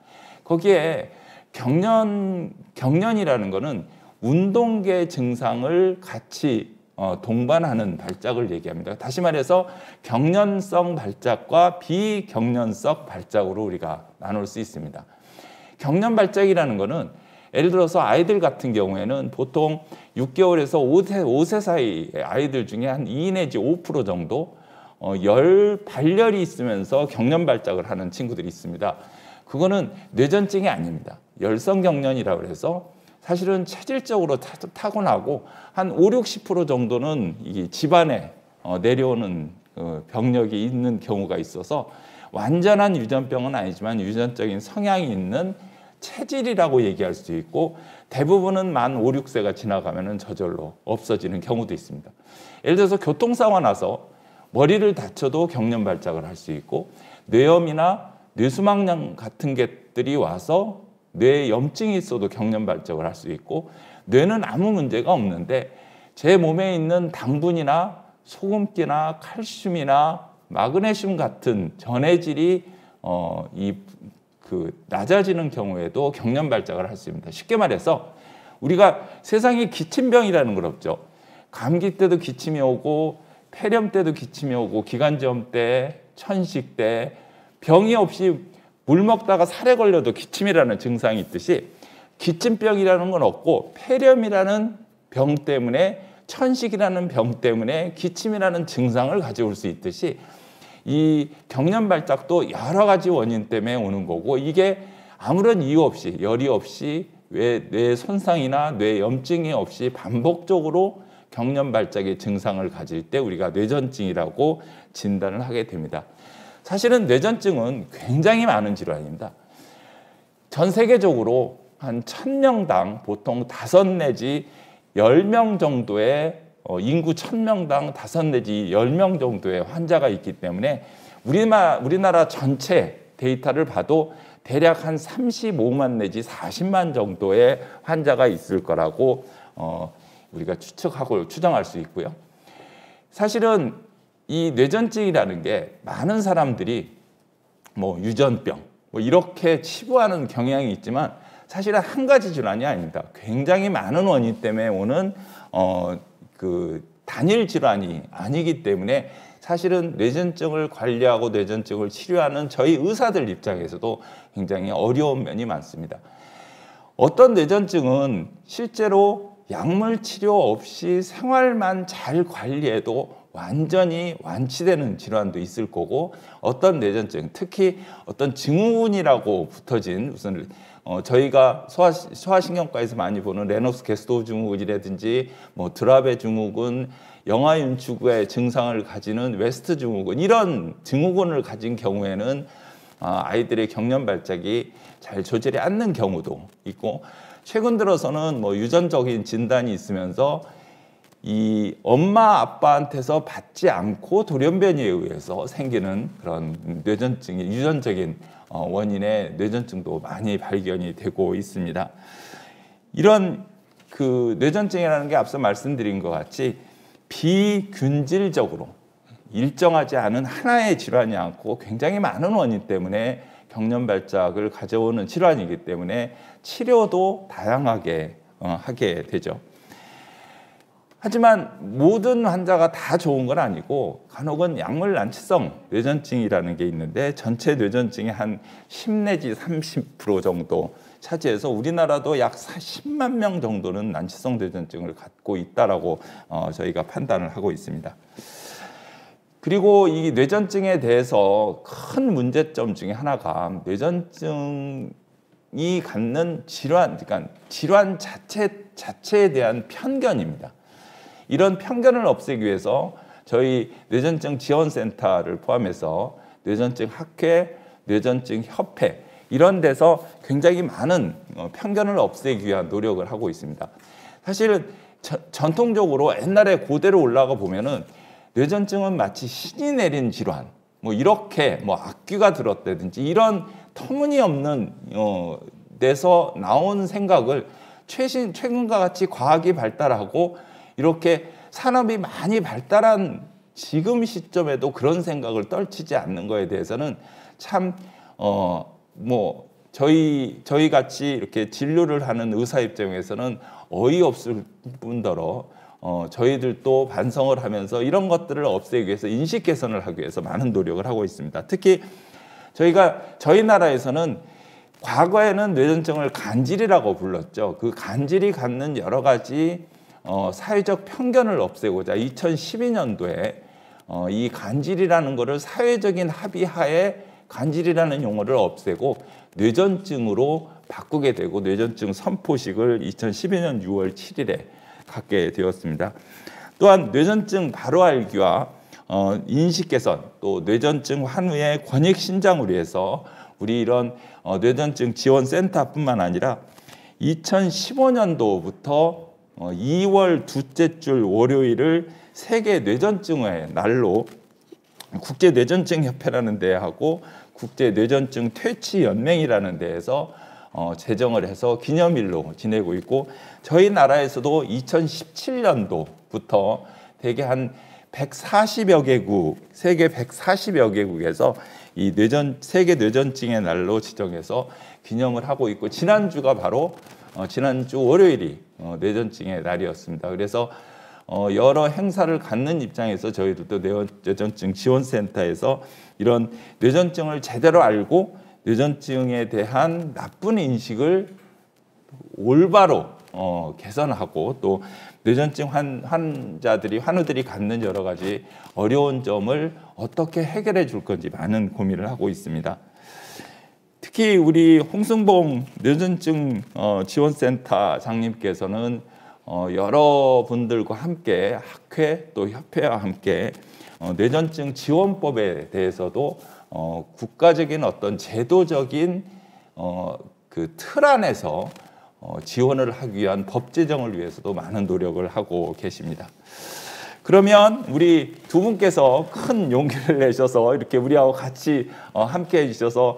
거기에 경련이라는 것은 운동계 증상을 같이 동반하는 발작을 얘기합니다. 다시 말해서 경련성 발작과 비경련성 발작으로 우리가 나눌 수 있습니다. 경련 발작이라는 것은 예를 들어서 아이들 같은 경우에는 보통 6개월에서 5세 사이 아이들 중에 한 2 내지 5% 정도 발열이 있으면서 경련 발작을 하는 친구들이 있습니다. 그거는 뇌전증이 아닙니다. 열성 경련이라고 해서 사실은 체질적으로 타고나고 한 5, 60% 정도는 이 집안에 내려오는 병력이 있는 경우가 있어서 완전한 유전병은 아니지만 유전적인 성향이 있는 체질이라고 얘기할 수 있고, 대부분은 만 5, 6세가 지나가면 저절로 없어지는 경우도 있습니다. 예를 들어서 교통사고가 나서 머리를 다쳐도 경련 발작을 할 수 있고, 뇌염이나 뇌수막염 같은 것들이 와서 뇌에 염증이 있어도 경련 발작을 할 수 있고, 뇌는 아무 문제가 없는데 제 몸에 있는 당분이나 소금기나 칼슘이나 마그네슘 같은 전해질이 낮아지는 경우에도 경련 발작을 할 수 있습니다. 쉽게 말해서 우리가 세상에 기침병이라는 걸 없죠. 감기 때도 기침이 오고, 폐렴 때도 기침이 오고, 기관지염 때, 천식 때 병이 없이 물 먹다가 살에 걸려도 기침이라는 증상이 있듯이, 기침병이라는 건 없고 폐렴이라는 병 때문에, 천식이라는 병 때문에 기침이라는 증상을 가져올 수 있듯이, 이 경련 발작도 여러 가지 원인 때문에 오는 거고, 이게 아무런 이유 없이, 열이 없이, 뇌 손상이나 뇌 염증이 없이 반복적으로 경련 발작의 증상을 가질 때 우리가 뇌전증이라고 진단을 하게 됩니다. 사실은 뇌전증은 굉장히 많은 질환입니다. 전 세계적으로 한 1000명당 보통 5 내지 10명 정도의 인구 1000명당 5 내지 10명 정도의 환자가 있기 때문에 우리나라 전체 데이터를 봐도 대략 한 35만 내지 40만 정도의 환자가 있을 거라고 우리가 추측하고 추정할 수 있고요. 사실은 이 뇌전증이라는 게 많은 사람들이 유전병 이렇게 치부하는 경향이 있지만, 사실은 한 가지 질환이 아닙니다. 굉장히 많은 원인 때문에 오는 단일 질환이 아니기 때문에, 사실은 뇌전증을 관리하고 뇌전증을 치료하는 저희 의사들 입장에서도 굉장히 어려운 면이 많습니다. 어떤 뇌전증은 실제로 약물 치료 없이 생활만 잘 관리해도 완전히 완치되는 질환도 있을 거고, 어떤 뇌전증, 특히 어떤 증후군이라고 붙어진 무슨 저희가 소아신경과에서 많이 보는 레노스 게스토 증후군이라든지 드라베 증후군, 영아윤추구의 증상을 가지는 웨스트 증후군, 이런 증후군을 가진 경우에는 아이들의 경련 발작이 잘 조절이 않는 경우도 있고, 최근 들어서는 유전적인 진단이 있으면서 이 엄마 아빠한테서 받지 않고 돌연변이에 의해서 생기는 그런 뇌전증이 유전적인 원인의 뇌전증도 많이 발견이 되고 있습니다. 이런 뇌전증이라는 게 앞서 말씀드린 것 같이 비균질적으로 일정하지 않은 하나의 질환이 않고 굉장히 많은 원인 때문에 경련 발작을 가져오는 질환이기 때문에 치료도 다양하게 하게 되죠. 하지만 모든 환자가 다 좋은 건 아니고, 간혹은 약물 난치성 뇌전증이라는 게 있는데, 전체 뇌전증의 한 10 내지 30% 정도 차지해서 우리나라도 약 10만 명 정도는 난치성 뇌전증을 갖고 있다라고 저희가 판단을 하고 있습니다. 그리고 이 뇌전증에 대해서 큰 문제점 중에 하나가 뇌전증이 갖는 질환, 그러니까 질환 자체에 대한 편견입니다. 이런 편견을 없애기 위해서 저희 뇌전증 지원센터를 포함해서 뇌전증 학회, 뇌전증 협회 이런 데서 굉장히 많은 편견을 없애기 위한 노력을 하고 있습니다. 사실은 전통적으로 옛날에 고대로 올라가 보면은 뇌전증은 마치 신이 내린 질환, 뭐 이렇게 뭐 악귀가 들었다든지 이런 터무니없는 데서 나온 생각을 최근과 같이 과학이 발달하고 이렇게 산업이 많이 발달한 지금 시점에도 그런 생각을 떨치지 않는 거에 대해서는 참 뭐 저희 같이 이렇게 진료를 하는 의사 입장에서는 어이없을 뿐더러 저희들도 반성을 하면서 이런 것들을 없애기 위해서 인식 개선을 하기 위해서 많은 노력을 하고 있습니다. 특히 저희 나라에서는 과거에는 뇌전증을 간질이라고 불렀죠. 그 간질이 갖는 여러 가지 사회적 편견을 없애고자 2012년도에 이 간질이라는 것을 사회적인 합의하에 간질이라는 용어를 없애고 뇌전증으로 바꾸게 되고 뇌전증 선포식을 2012년 6월 7일에 갖게 되었습니다. 또한 뇌전증 바로 알기와 인식 개선, 또 뇌전증 환우의 권익 신장을 위해서 우리 이런 뇌전증 지원센터뿐만 아니라 2015년도부터 2월 둘째 주 월요일을 세계 뇌전증의 날로 국제 뇌전증 협회라는 데하고 국제 뇌전증 퇴치 연맹이라는 데에서 제정을 해서 기념일로 지내고 있고 저희 나라에서도 2017년도부터 대개 한 140여 개국, 세계 140여 개국에서 이 세계 뇌전증의 날로 지정해서 기념을 하고 있고 지난주가 바로 지난주 월요일이 뇌전증의 날이었습니다. 그래서 여러 행사를 갖는 입장에서 저희들도 뇌전증 지원센터에서 이런 뇌전증을 제대로 알고 뇌전증에 대한 나쁜 인식을 올바로 개선하고 또 뇌전증 환우들이 갖는 여러 가지 어려운 점을 어떻게 해결해 줄 건지 많은 고민을 하고 있습니다. 특히 우리 홍승봉 뇌전증 지원센터장님께서는 여러분들과 함께 학회 또 협회와 함께 뇌전증 지원법에 대해서도 국가적인 어떤 제도적인 그 틀 안에서 지원을 하기 위한 법 제정을 위해서도 많은 노력을 하고 계십니다. 그러면 우리 두 분께서 큰 용기를 내셔서 이렇게 우리하고 같이 함께 해주셔서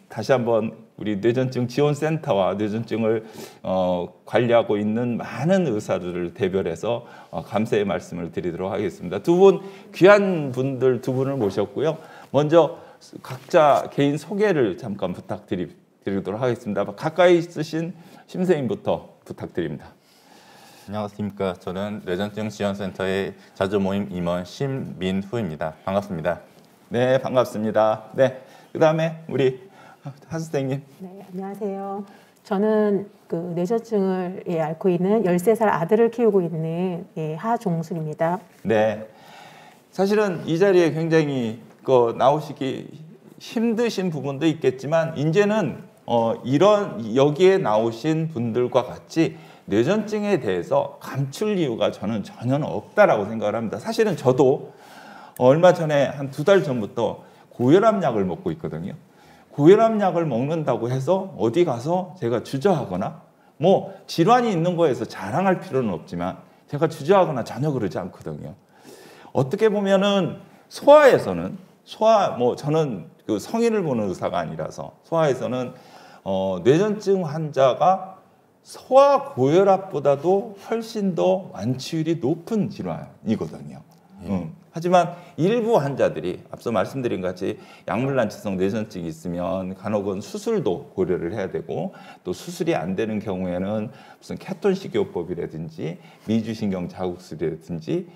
다시 한번 우리 뇌전증 지원센터와 뇌전증을 관리하고 있는 많은 의사들을 대별해서 감사의 말씀을 드리도록 하겠습니다. 두 분 귀한 분들 두 분을 모셨고요. 먼저 각자 개인 소개를 잠깐 부탁드리도록 하겠습니다. 가까이 있으신 심 선생님부터 부탁드립니다. 안녕하십니까. 저는 뇌전증 지원센터의 자주모임 임원 심민후입니다. 반갑습니다. 네, 반갑습니다. 네, 그다음에 우리 하 선생님. 네, 안녕하세요. 저는 그 뇌전증을 앓고 있는 13살 아들을 키우고 있는 하종순입니다. 네, 사실은 이 자리에 굉장히 나오시기 힘드신 부분도 있겠지만 이제는 이런 여기에 나오신 분들과 같이 뇌전증에 대해서 감출 이유가 저는 전혀 없다라고 생각을 합니다. 사실은 저도 얼마 전에 한 2달 전부터 고혈압 약을 먹고 있거든요. 고혈압 약을 먹는다고 해서 어디 가서 제가 주저하거나 뭐 질환이 있는 거에서 자랑할 필요는 없지만 제가 주저하거나 전혀 그러지 않거든요. 어떻게 보면은 소아에서는 저는 그 성인을 보는 의사가 아니라서 소아에서는 뇌전증 환자가 소아 고혈압보다도 훨씬 더 완치율이 높은 질환이거든요. 하지만 일부 환자들이 앞서 말씀드린 같이 약물난치성 뇌전증이 있으면 간혹은 수술도 고려를 해야 되고 또 수술이 안 되는 경우에는 무슨 케톤식이요법이라든지 미주신경 자극술이라든지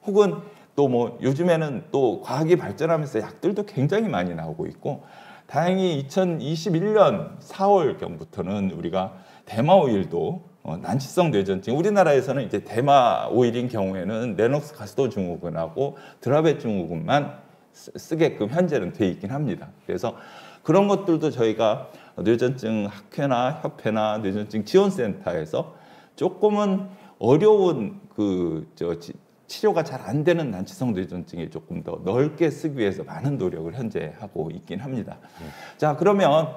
혹은 또 뭐 요즘에는 또 과학이 발전하면서 약들도 굉장히 많이 나오고 있고 다행히 2021년 4월경부터는 우리가 대마 오일도 난치성 뇌전증 우리나라에서는 이제 대마 오일인 경우에는 레녹스 가스도 증후군하고 드라벳 증후군만 쓰게끔 현재는 돼 있긴 합니다. 그래서 그런 것들도 저희가 뇌전증 학회나 협회나 뇌전증 지원센터에서 조금은 어려운 치료가 잘 안 되는 난치성 뇌전증에 조금 더 넓게 쓰기 위해서 많은 노력을 현재 하고 있긴 합니다. 자, 그러면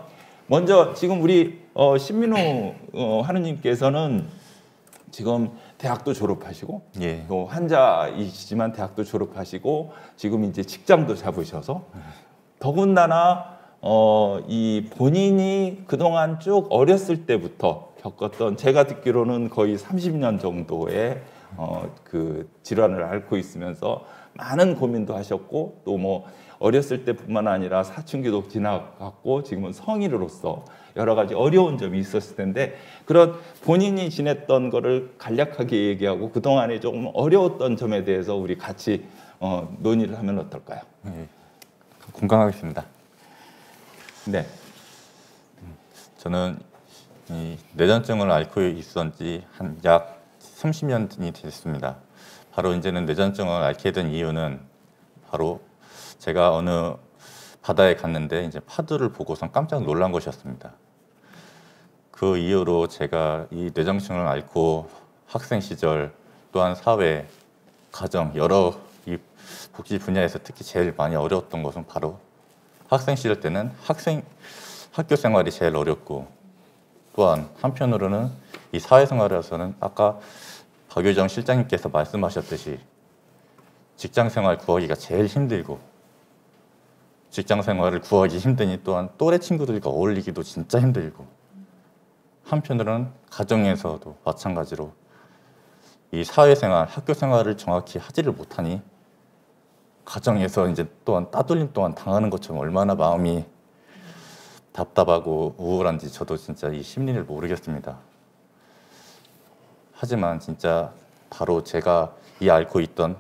먼저 지금 우리 신민우 하느님께서는 지금 대학도 졸업하시고 예. 또 환자이시지만 대학도 졸업하시고 지금 이제 직장도 잡으셔서 더군다나 이 본인이 그동안 쭉 어렸을 때부터 겪었던, 제가 듣기로는 거의 30년 정도의 그 질환을 앓고 있으면서 많은 고민도 하셨고 또 뭐 어렸을 때뿐만 아니라 사춘기도 지나갔고 지금은 성인으로서 여러 가지 어려운 점이 있었을 텐데, 그런 본인이 지냈던 거를 간략하게 얘기하고 그동안에 조금 어려웠던 점에 대해서 우리 같이 논의를 하면 어떨까요? 예. 공감하겠습니다. 네. 저는 이 뇌전증을 앓고 있었던 지 한 약 30년이 됐습니다. 바로 이제는 뇌전증을 앓게 된 이유는 바로 제가 어느 바다에 갔는데 이제 파도를 보고선 깜짝 놀란 것이었습니다. 그 이후로 제가 이 뇌전증을 앓고 학생 시절 또한 사회, 가정 여러 이 복지 분야에서 특히 제일 많이 어려웠던 것은 바로 학생 시절 때는 학교 생활이 제일 어렵고, 또한 한편으로는 이 사회생활에서는 아까 박유정 실장님께서 말씀하셨듯이 직장 생활 구하기가 제일 힘들고, 직장 생활을 구하기 힘드니 또한 또래 친구들과 어울리기도 진짜 힘들고, 한편으로는 가정에서도 마찬가지로 이 사회생활, 학교 생활을 정확히 하지를 못하니 가정에서 이제 또한 따돌림 또한 당하는 것처럼 얼마나 마음이 답답하고 우울한지 저도 진짜 이 심리를 모르겠습니다. 하지만 진짜 바로 제가 이 앓고 있던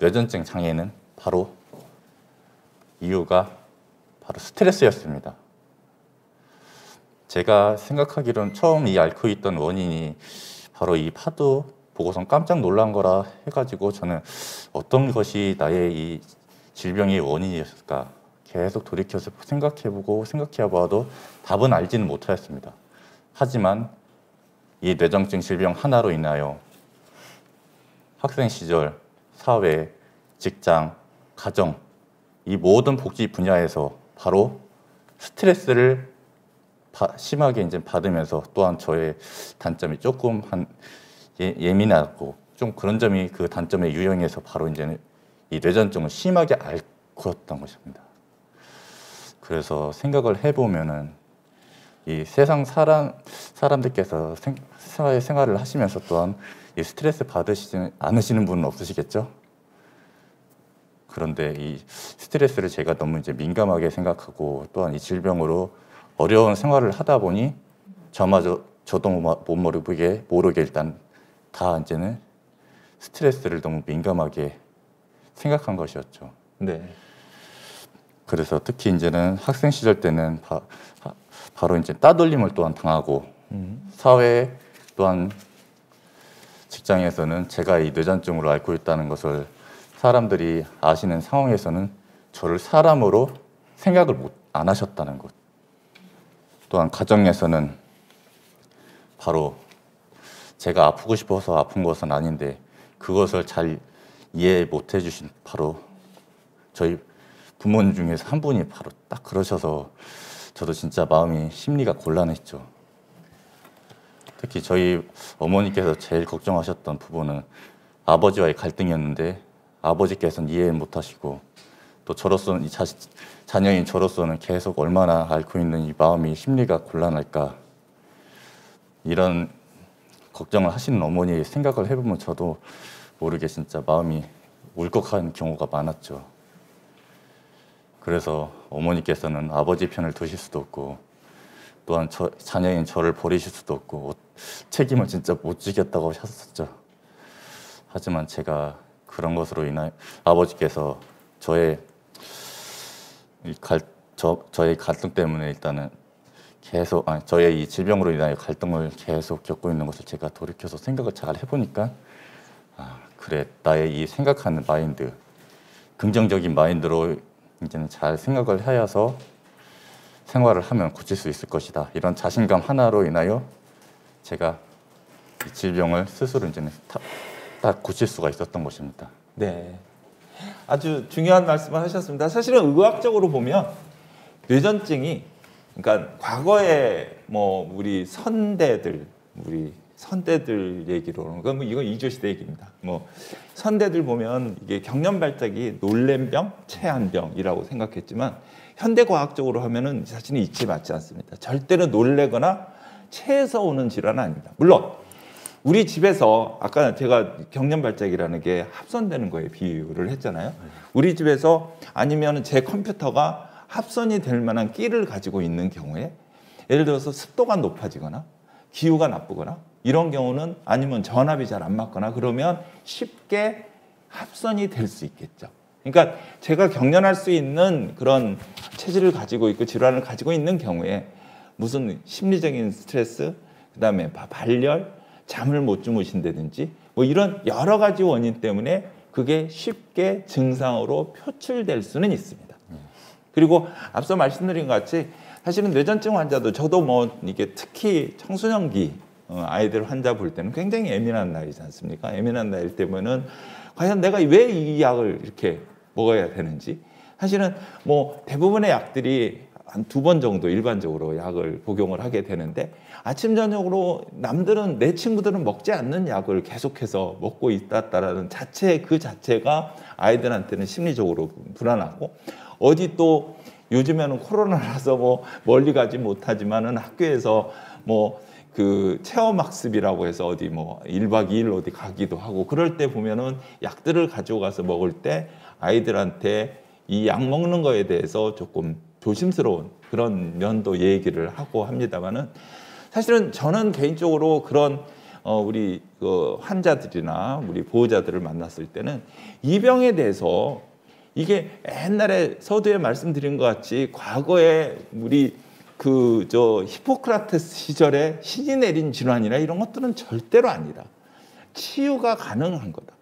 뇌전증 장애는 바로 이유가 바로 스트레스였습니다. 제가 생각하기로는 처음 이 앓고 있던 원인이 바로 이 파도 보고선 깜짝 놀란 거라 해가지고 저는 어떤 것이 나의 이 질병의 원인이었을까 계속 돌이켜서 생각해보고 생각해봐도 답은 알지는 못하였습니다. 하지만 이 뇌전증 질병 하나로 인하여 학생 시절, 사회, 직장, 가정 이 모든 복지 분야에서 바로 스트레스를 심하게 이제 받으면서 또한 저의 단점이 조금 예민하고 좀 그런 점이 그 단점의 유형에서 바로 이제는 이 뇌전증을 심하게 앓고였던 것입니다. 그래서 생각을 해보면은 이 세상 사람들께서 사회 생활을 하시면서 또한 이 스트레스 받으시지 않으시는 분은 없으시겠죠? 그런데 이 스트레스를 제가 너무 이제 민감하게 생각하고 또한 이 질병으로 어려운 생활을 하다 보니 저도 못 모르게 일단 다 이제는 스트레스를 너무 민감하게 생각한 것이었죠. 네. 그래서 특히 이제는 학생 시절 때는 바로 이제 따돌림을 또한 당하고 사회 또한 직장에서는 제가 이 뇌전증으로 앓고 있다는 것을 사람들이 아시는 상황에서는 저를 사람으로 생각을 안 하셨다는 것. 또한 가정에서는 바로 제가 아프고 싶어서 아픈 것은 아닌데 그것을 잘 이해 못 해주신 바로 저희 부모님 중에서 한 분이 바로 딱 그러셔서 저도 진짜 마음이 심리가 곤란했죠. 특히 저희 어머니께서 제일 걱정하셨던 부분은 아버지와의 갈등이었는데 아버지께서는 이해 못 하시고 또 저로서는 자녀인 저로서는 계속 얼마나 앓고 있는 이 마음이 심리가 곤란할까 이런 걱정을 하시는 어머니의 생각을 해보면 저도 모르게 진짜 마음이 울컥한 경우가 많았죠. 그래서 어머니께서는 아버지 편을 드실 수도 없고 또한 자녀인 저를 버리실 수도 없고 책임을 진짜 못 지겠다고 하셨었죠. 하지만 제가 그런 것으로 인하여 아버지께서 저의 갈등 때문에 일단은 계속 저의 이 질병으로 인하여 갈등을 계속 겪고 있는 것을 제가 돌이켜서 생각을 잘 해보니까 그래 나의 이 생각하는 마인드 긍정적인 마인드로 이제는 잘 생각을 하여서 생활을 하면 고칠 수 있을 것이다 이런 자신감 하나로 인하여 제가 이 질병을 스스로 이제는 딱 고칠 수가 있었던 것입니다. 네, 아주 중요한 말씀을 하셨습니다. 사실은 의학적으로 보면 뇌전증이 그러니까 과거에 뭐 우리 선대들, 우리 선대들 얘기로는 그건 뭐 이건 이조시대 얘기입니다. 뭐 선대들 보면 이게 경련 발작이 놀랜병, 체한병이라고 생각했지만 현대 과학적으로 하면은 사실은 이치 맞지 않습니다. 절대로 놀래거나 체에서 오는 질환은 아닙니다. 물론 우리 집에서 아까 제가 경련 발작이라는 게 합선되는 거에 비유를 했잖아요. 우리 집에서 아니면 제 컴퓨터가 합선이 될 만한 끼를 가지고 있는 경우에 예를 들어서 습도가 높아지거나 기후가 나쁘거나 이런 경우는 아니면 전압이 잘 안 맞거나 그러면 쉽게 합선이 될 수 있겠죠. 그러니까 제가 경련할 수 있는 그런 체질을 가지고 있고 질환을 가지고 있는 경우에 무슨 심리적인 스트레스, 그다음에 발열, 잠을 못 주무신다든지 뭐 이런 여러 가지 원인 때문에 그게 쉽게 증상으로 표출될 수는 있습니다. 그리고 앞서 말씀드린 것 같이 사실은 뇌전증 환자도 저도 뭐 이게 특히 청소년기 아이들 환자 볼 때는 굉장히 예민한 나이지 않습니까? 예민한 나이일 때면은 과연 내가 왜 이 약을 이렇게 먹어야 되는지 사실은 뭐 대부분의 약들이 한 2번 정도 일반적으로 약을 복용을 하게 되는데 아침 저녁으로 남들은 내 친구들은 먹지 않는 약을 계속해서 먹고 있다라는 자체 그 자체가 아이들한테는 심리적으로 불안하고 어디 또 요즘에는 코로나라서 뭐 멀리 가지 못하지만은 학교에서 뭐 그 체험학습이라고 해서 어디 뭐 1박 2일 어디 가기도 하고 그럴 때 보면은 약들을 가지고 가서 먹을 때 아이들한테 이 약 먹는 거에 대해서 조금 조심스러운 그런 면도 얘기를 하고 합니다만은 사실은 저는 개인적으로 그런 우리 그 환자들이나 우리 보호자들을 만났을 때는 이 병에 대해서 이게 옛날에 서두에 말씀드린 것 같이 과거에 우리 그 히포크라테스 시절에 신이 내린 질환이나 이런 것들은 절대로 아니다. 치유가 가능한 거다.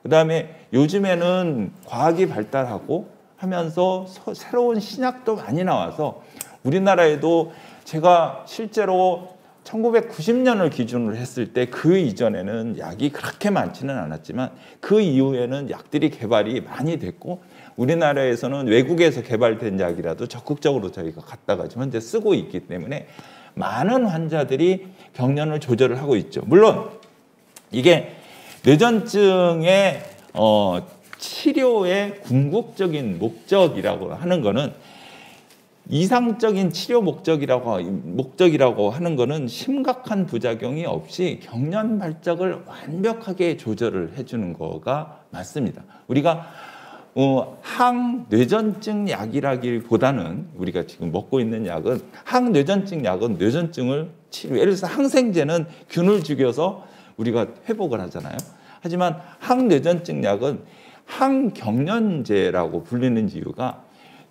그다음에 요즘에는 과학이 발달하고 하면서 새로운 신약도 많이 나와서 우리나라에도 제가 실제로 1990년을 기준으로 했을 때 그 이전에는 약이 그렇게 많지는 않았지만 그 이후에는 약들이 개발이 많이 됐고 우리나라에서는 외국에서 개발된 약이라도 적극적으로 저희가 갖다가 지금 현재 쓰고 있기 때문에 많은 환자들이 경련을 조절을 하고 있죠. 물론 이게 뇌전증의 치료의 궁극적인 목적이라고 하는 거는 이상적인 치료 목적이라고 하는 거는 심각한 부작용이 없이 경련 발작을 완벽하게 조절을 해주는 거가 맞습니다. 우리가 항뇌전증 약이라기보다는 우리가 지금 먹고 있는 약은 항뇌전증 약은 뇌전증을 치료. 예를 들어서 항생제는 균을 죽여서 우리가 회복을 하잖아요. 하지만 항뇌전증 약은 항경련제라고 불리는 이유가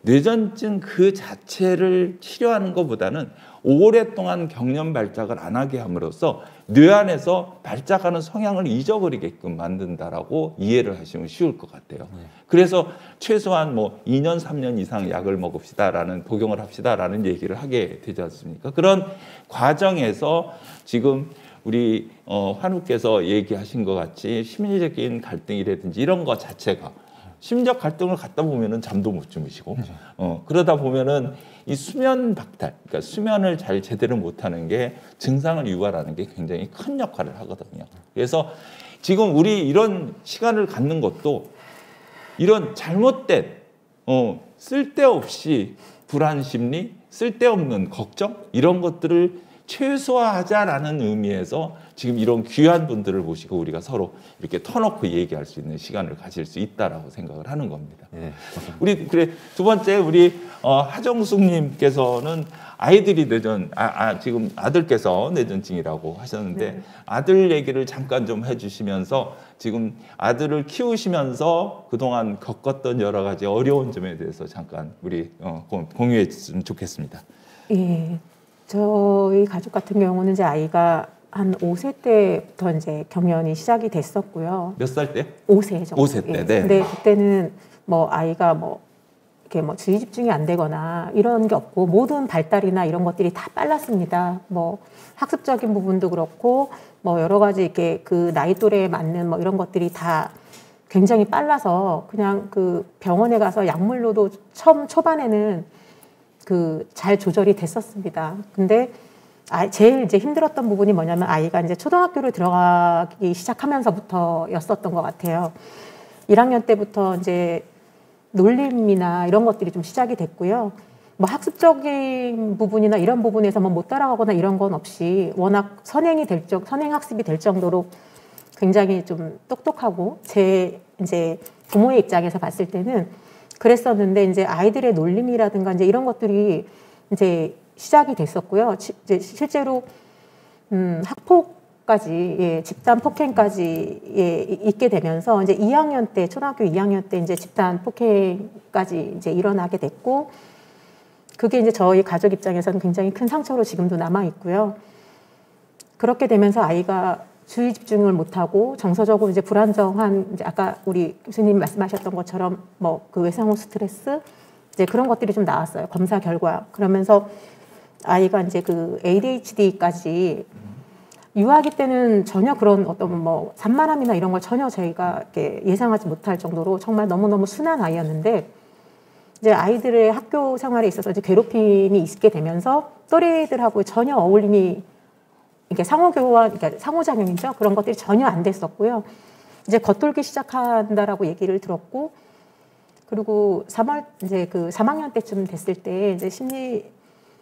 뇌전증 그 자체를 치료하는 것보다는 오랫동안 경련 발작을 안 하게 함으로써 뇌 안에서 발작하는 성향을 잊어버리게끔 만든다라고 이해를 하시면 쉬울 것 같아요. 그래서 최소한 뭐 2년, 3년 이상 약을 먹읍시다라는 복용을 합시다라는 얘기를 하게 되지 않습니까? 그런 과정에서 지금 우리 환우께서 얘기하신 것 같이 심리적인 갈등이라든지 이런 것 자체가 심리적 갈등을 갖다 보면은 잠도 못 주무시고 그러다 보면은 이 수면 박탈, 그러니까 수면을 잘 제대로 못하는 게 증상을 유발하는 게 굉장히 큰 역할을 하거든요. 그래서 지금 우리 이런 시간을 갖는 것도 이런 잘못된 쓸데없이 불안 심리, 쓸데없는 걱정 이런 것들을 최소화하자라는 의미에서 지금 이런 귀한 분들을 모시고 우리가 서로 이렇게 터놓고 얘기할 수 있는 시간을 가질 수 있다라고 생각을 하는 겁니다. 네. 우리 그래 두 번째 우리 하정숙님께서는 아이들이 지금 아들께서 뇌전증이라고 하셨는데 네. 아들 얘기를 잠깐 좀 해주시면서 지금 아들을 키우시면서 그동안 겪었던 여러 가지 어려운 점에 대해서 잠깐 우리 공유해 주시면 좋겠습니다. 예. 저희 가족 같은 경우는 이제 아이가 한 5세 때부터 이제 경련이 시작이 됐었고요. 몇 살 때? 5세 정도. 5세 때. 예. 네. 근데 그때는 뭐 아이가 뭐 이렇게 뭐 주의 집중이 안 되거나 이런 게 없고 모든 발달이나 이런 것들이 다 빨랐습니다. 뭐 학습적인 부분도 그렇고 뭐 여러 가지 이렇게 그 나이 또래에 맞는 뭐 이런 것들이 다 굉장히 빨라서 그냥 그 병원에 가서 약물로도 처음 초반에는 그 잘 조절이 됐었습니다. 근데 제일 이제 힘들었던 부분이 뭐냐면 아이가 이제 초등학교를 들어가기 시작하면서부터였었던 것 같아요. 1학년 때부터 이제 놀림이나 이런 것들이 좀 시작이 됐고요. 뭐 학습적인 부분이나 이런 부분에서 뭐 못 따라가거나 이런 건 없이 워낙 선행 학습이 될 정도로 굉장히 좀 똑똑하고 제 이제 부모의 입장에서 봤을 때는 그랬었는데 이제 아이들의 놀림이라든가 이제 이런 것들이 이제 시작이 됐었고요. 이제 실제로 학폭까지 예, 집단 폭행까지 예, 있게 되면서 이제 2학년 때 초등학교 2학년 때 이제 집단 폭행까지 이제 일어나게 됐고 그게 이제 저희 가족 입장에서는 굉장히 큰 상처로 지금도 남아 있고요. 그렇게 되면서 아이가 주의 집중을 못하고 정서적으로 이제 불안정한 이제 아까 우리 교수님 말씀하셨던 것처럼 뭐 그 외상후 스트레스 이제 그런 것들이 좀 나왔어요. 검사 결과. 그러면서 아이가 이제 그 ADHD까지 유아기 때는 전혀 그런 어떤 뭐 산만함이나 이런 걸 전혀 저희가 이렇게 예상하지 못할 정도로 정말 너무너무 순한 아이였는데 이제 아이들의 학교 생활에 있어서 이제 괴롭힘이 있게 되면서 또래들하고 전혀 어울림이 이게 상호교환, 그러니까 상호작용이죠. 그런 것들이 전혀 안 됐었고요. 이제 겉돌기 시작한다라고 얘기를 들었고, 그리고 이제 그 3학년 때쯤 됐을 때 이제 심리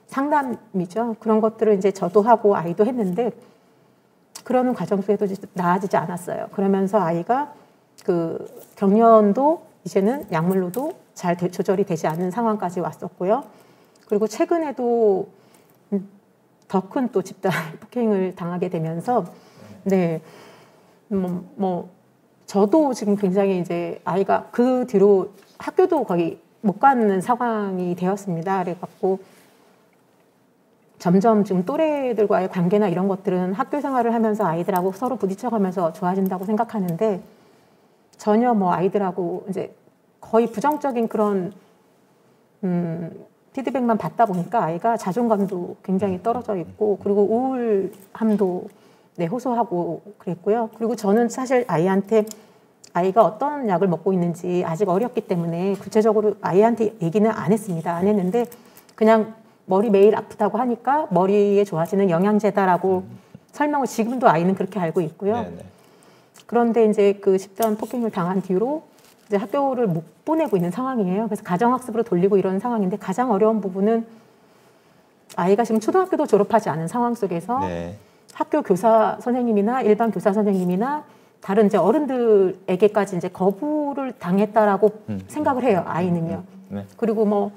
상담이죠. 그런 것들을 이제 저도 하고 아이도 했는데, 그러는 과정 속에도 나아지지 않았어요. 그러면서 아이가 그 경련도 이제는 약물로도 잘 조절이 되지 않은 상황까지 왔었고요. 그리고 최근에도 더 큰 또 집단 폭행을 당하게 되면서 네, 저도 지금 굉장히 이제 아이가 그 뒤로 학교도 거의 못 가는 상황이 되었습니다. 그래갖고 점점 지금 또래들과의 관계나 이런 것들은 학교 생활을 하면서 아이들하고 서로 부딪혀가면서 좋아진다고 생각하는데 전혀 뭐 아이들하고 이제 거의 부정적인 그런 피드백만 받다 보니까 아이가 자존감도 굉장히 떨어져 있고 그리고 우울함도 네, 호소하고 그랬고요. 그리고 저는 사실 아이한테 아이가 어떤 약을 먹고 있는지 아직 어렸기 때문에 구체적으로 아이한테 얘기는 안 했습니다. 안 했는데 그냥 머리 매일 아프다고 하니까 머리에 좋아지는 영양제다라고 설명을 지금도 아이는 그렇게 알고 있고요. 네네. 그런데 이제 그 집단 폭행을 당한 뒤로 이제 학교를 못 보내고 있는 상황이에요. 그래서 가정학습으로 돌리고 이런 상황인데 가장 어려운 부분은 아이가 지금 초등학교도 졸업하지 않은 상황 속에서 네. 학교 교사 선생님이나 일반 교사 선생님이나 다른 이제 어른들에게까지 이제 거부를 당했다라고 생각을 해요. 아이는요. 네. 그리고 뭐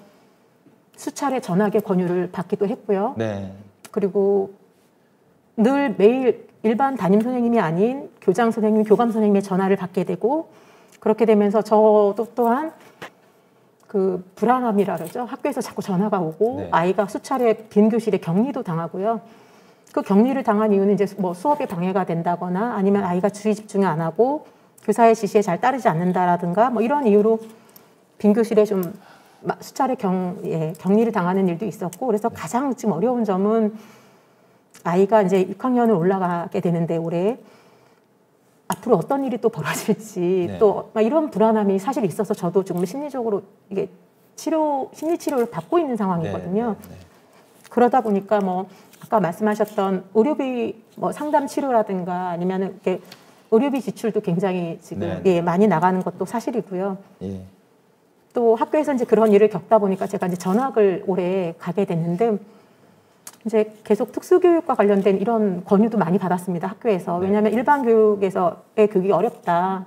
수차례 전학의 권유를 받기도 했고요. 네. 그리고 늘 매일 일반 담임 선생님이 아닌 교장 선생님, 교감 선생님의 전화를 받게 되고 그렇게 되면서 저도 또한 그 불안함이라 그러죠. 학교에서 자꾸 전화가 오고 네. 아이가 수차례 빈 교실에 격리도 당하고요. 그 격리를 당한 이유는 이제 뭐 수업에 방해가 된다거나 아니면 아이가 주의 집중을 안 하고 교사의 지시에 잘 따르지 않는다라든가 뭐 이런 이유로 빈 교실에 좀 수차례 격리를 당하는 일도 있었고 그래서 가장 지금 어려운 점은 아이가 이제 6학년을 올라가게 되는데 올해 앞으로 어떤 일이 또 벌어질지 네. 또 막 이런 불안함이 사실 있어서 저도 지금 심리적으로 이게 심리 치료를 받고 있는 상황이거든요. 네. 그러다 보니까 뭐 아까 말씀하셨던 의료비 뭐 상담 치료라든가 아니면은 이렇게 의료비 지출도 굉장히 지금 네. 예, 많이 나가는 것도 사실이고요. 예. 또 학교에서 이제 그런 일을 겪다 보니까 제가 이제 전학을 올해 가게 됐는데 이제 계속 특수교육과 관련된 이런 권유도 많이 받았습니다. 학교에서. 왜냐하면 일반 교육에서의 교육이 어렵다.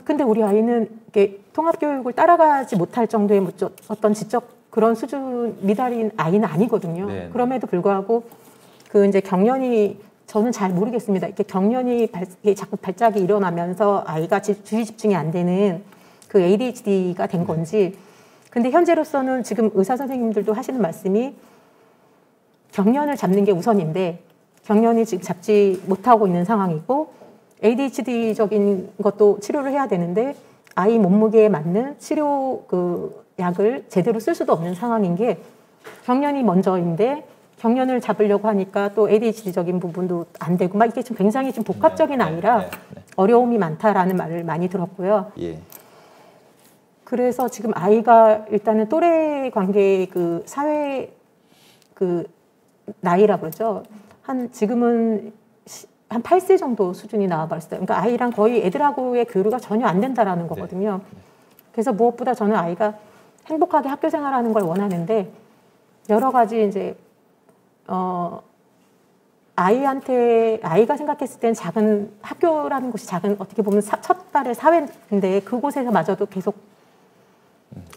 근데 우리 아이는 이렇게 통합교육을 따라가지 못할 정도의 어떤 지적 그런 수준 미달인 아이는 아니거든요. 네. 그럼에도 불구하고 그 이제 경련이 저는 잘 모르겠습니다. 이렇게 경련이 자꾸 발작이 일어나면서 아이가 주의 집중이 안 되는 그 ADHD가 된 건지. 근데 현재로서는 지금 의사 선생님들도 하시는 말씀이 경련을 잡는 게 우선인데 경련이 지금 잡지 못하고 있는 상황이고 ADHD적인 것도 치료를 해야 되는데 아이 몸무게에 맞는 치료 그 약을 제대로 쓸 수도 없는 상황인 게 경련이 먼저인데 경련을 잡으려고 하니까 또 ADHD적인 부분도 안 되고 막 이게 좀 굉장히 좀 복합적인 아이라 어려움이 많다라는 말을 많이 들었고요. 예. 그래서 지금 아이가 일단은 또래 관계 그 사회 그 나이라 그러죠. 지금은 한 8세 정도 수준이 나와버렸어요. 그러니까 아이랑 거의 애들하고의 교류가 전혀 안 된다라는 거거든요. 그래서 무엇보다 저는 아이가 행복하게 학교 생활하는 걸 원하는데 여러 가지 이제 아이가 생각했을 땐 작은 학교라는 곳이 작은 어떻게 보면 첫 발의 사회인데 그곳에서마저도 계속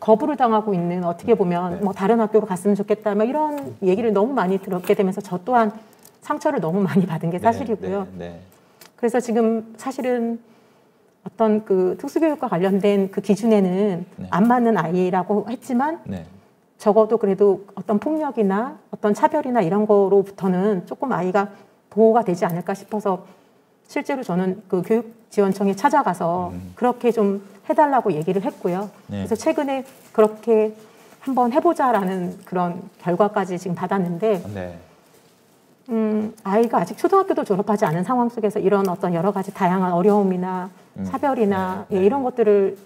거부를 당하고 있는 어떻게 보면 뭐 다른 학교로 갔으면 좋겠다 뭐 이런 얘기를 너무 많이 들었게 되면서 저 또한 상처를 너무 많이 받은 게 사실이고요. 그래서 지금 사실은 어떤 그 특수교육과 관련된 그 기준에는 안 맞는 아이라고 했지만 적어도 그래도 어떤 폭력이나 어떤 차별이나 이런 거로부터는 조금 아이가 보호가 되지 않을까 싶어서 실제로 저는 그 교육지원청에 찾아가서 그렇게 좀 해달라고 얘기를 했고요. 그래서 최근에 그렇게 한번 해보자라는 그런 결과까지 지금 받았는데 아이가 아직 초등학교도 졸업하지 않은 상황 속에서 이런 어떤 여러 가지 다양한 어려움이나 차별이나 이런 것들을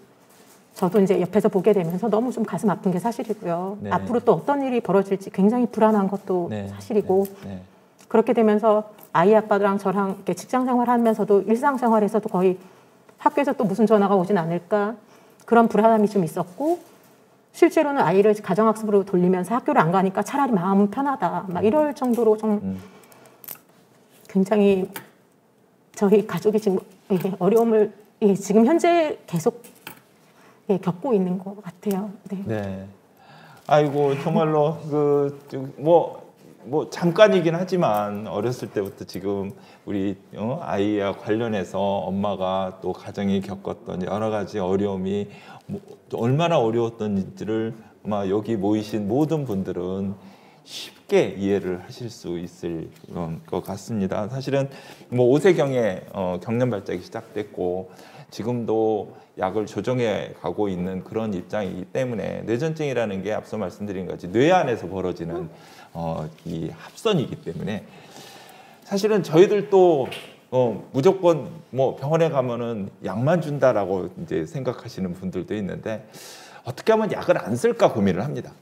저도 이제 옆에서 보게 되면서 너무 좀 가슴 아픈 게 사실이고요. 앞으로 또 어떤 일이 벌어질지 굉장히 불안한 것도 사실이고 그렇게 되면서 아이 아빠랑 저랑 이렇게 직장 생활하면서도 일상생활에서도 거의 학교에서 또 무슨 전화가 오진 않을까 그런 불안함이 좀 있었고 실제로는 아이를 가정학습으로 돌리면서 학교를 안 가니까 차라리 마음은 편하다 막 이럴 정도로 좀 굉장히 저희 가족이 지금 어려움을 지금 현재 계속 겪고 있는 것 같아요. 네. 아이고 정말로 뭐 잠깐이긴 하지만 어렸을 때부터 지금 우리 아이와 관련해서 엄마가 또 가정이 겪었던 여러 가지 어려움이 얼마나 어려웠던지를 아마 여기 모이신 모든 분들은 쉽게 이해를 하실 수 있을 것 같습니다. 사실은 뭐 오세경에 경련 발작이 시작됐고 지금도 약을 조정해 가고 있는 그런 입장이기 때문에 뇌전증이라는 게 앞서 말씀드린 것같이 뇌 안에서 벌어지는 이 합선이기 때문에 사실은 저희들도 무조건 뭐 병원에 가면은 약만 준다라고 이제 생각하시는 분들도 있는데 어떻게 하면 약을 안 쓸까 고민을 합니다.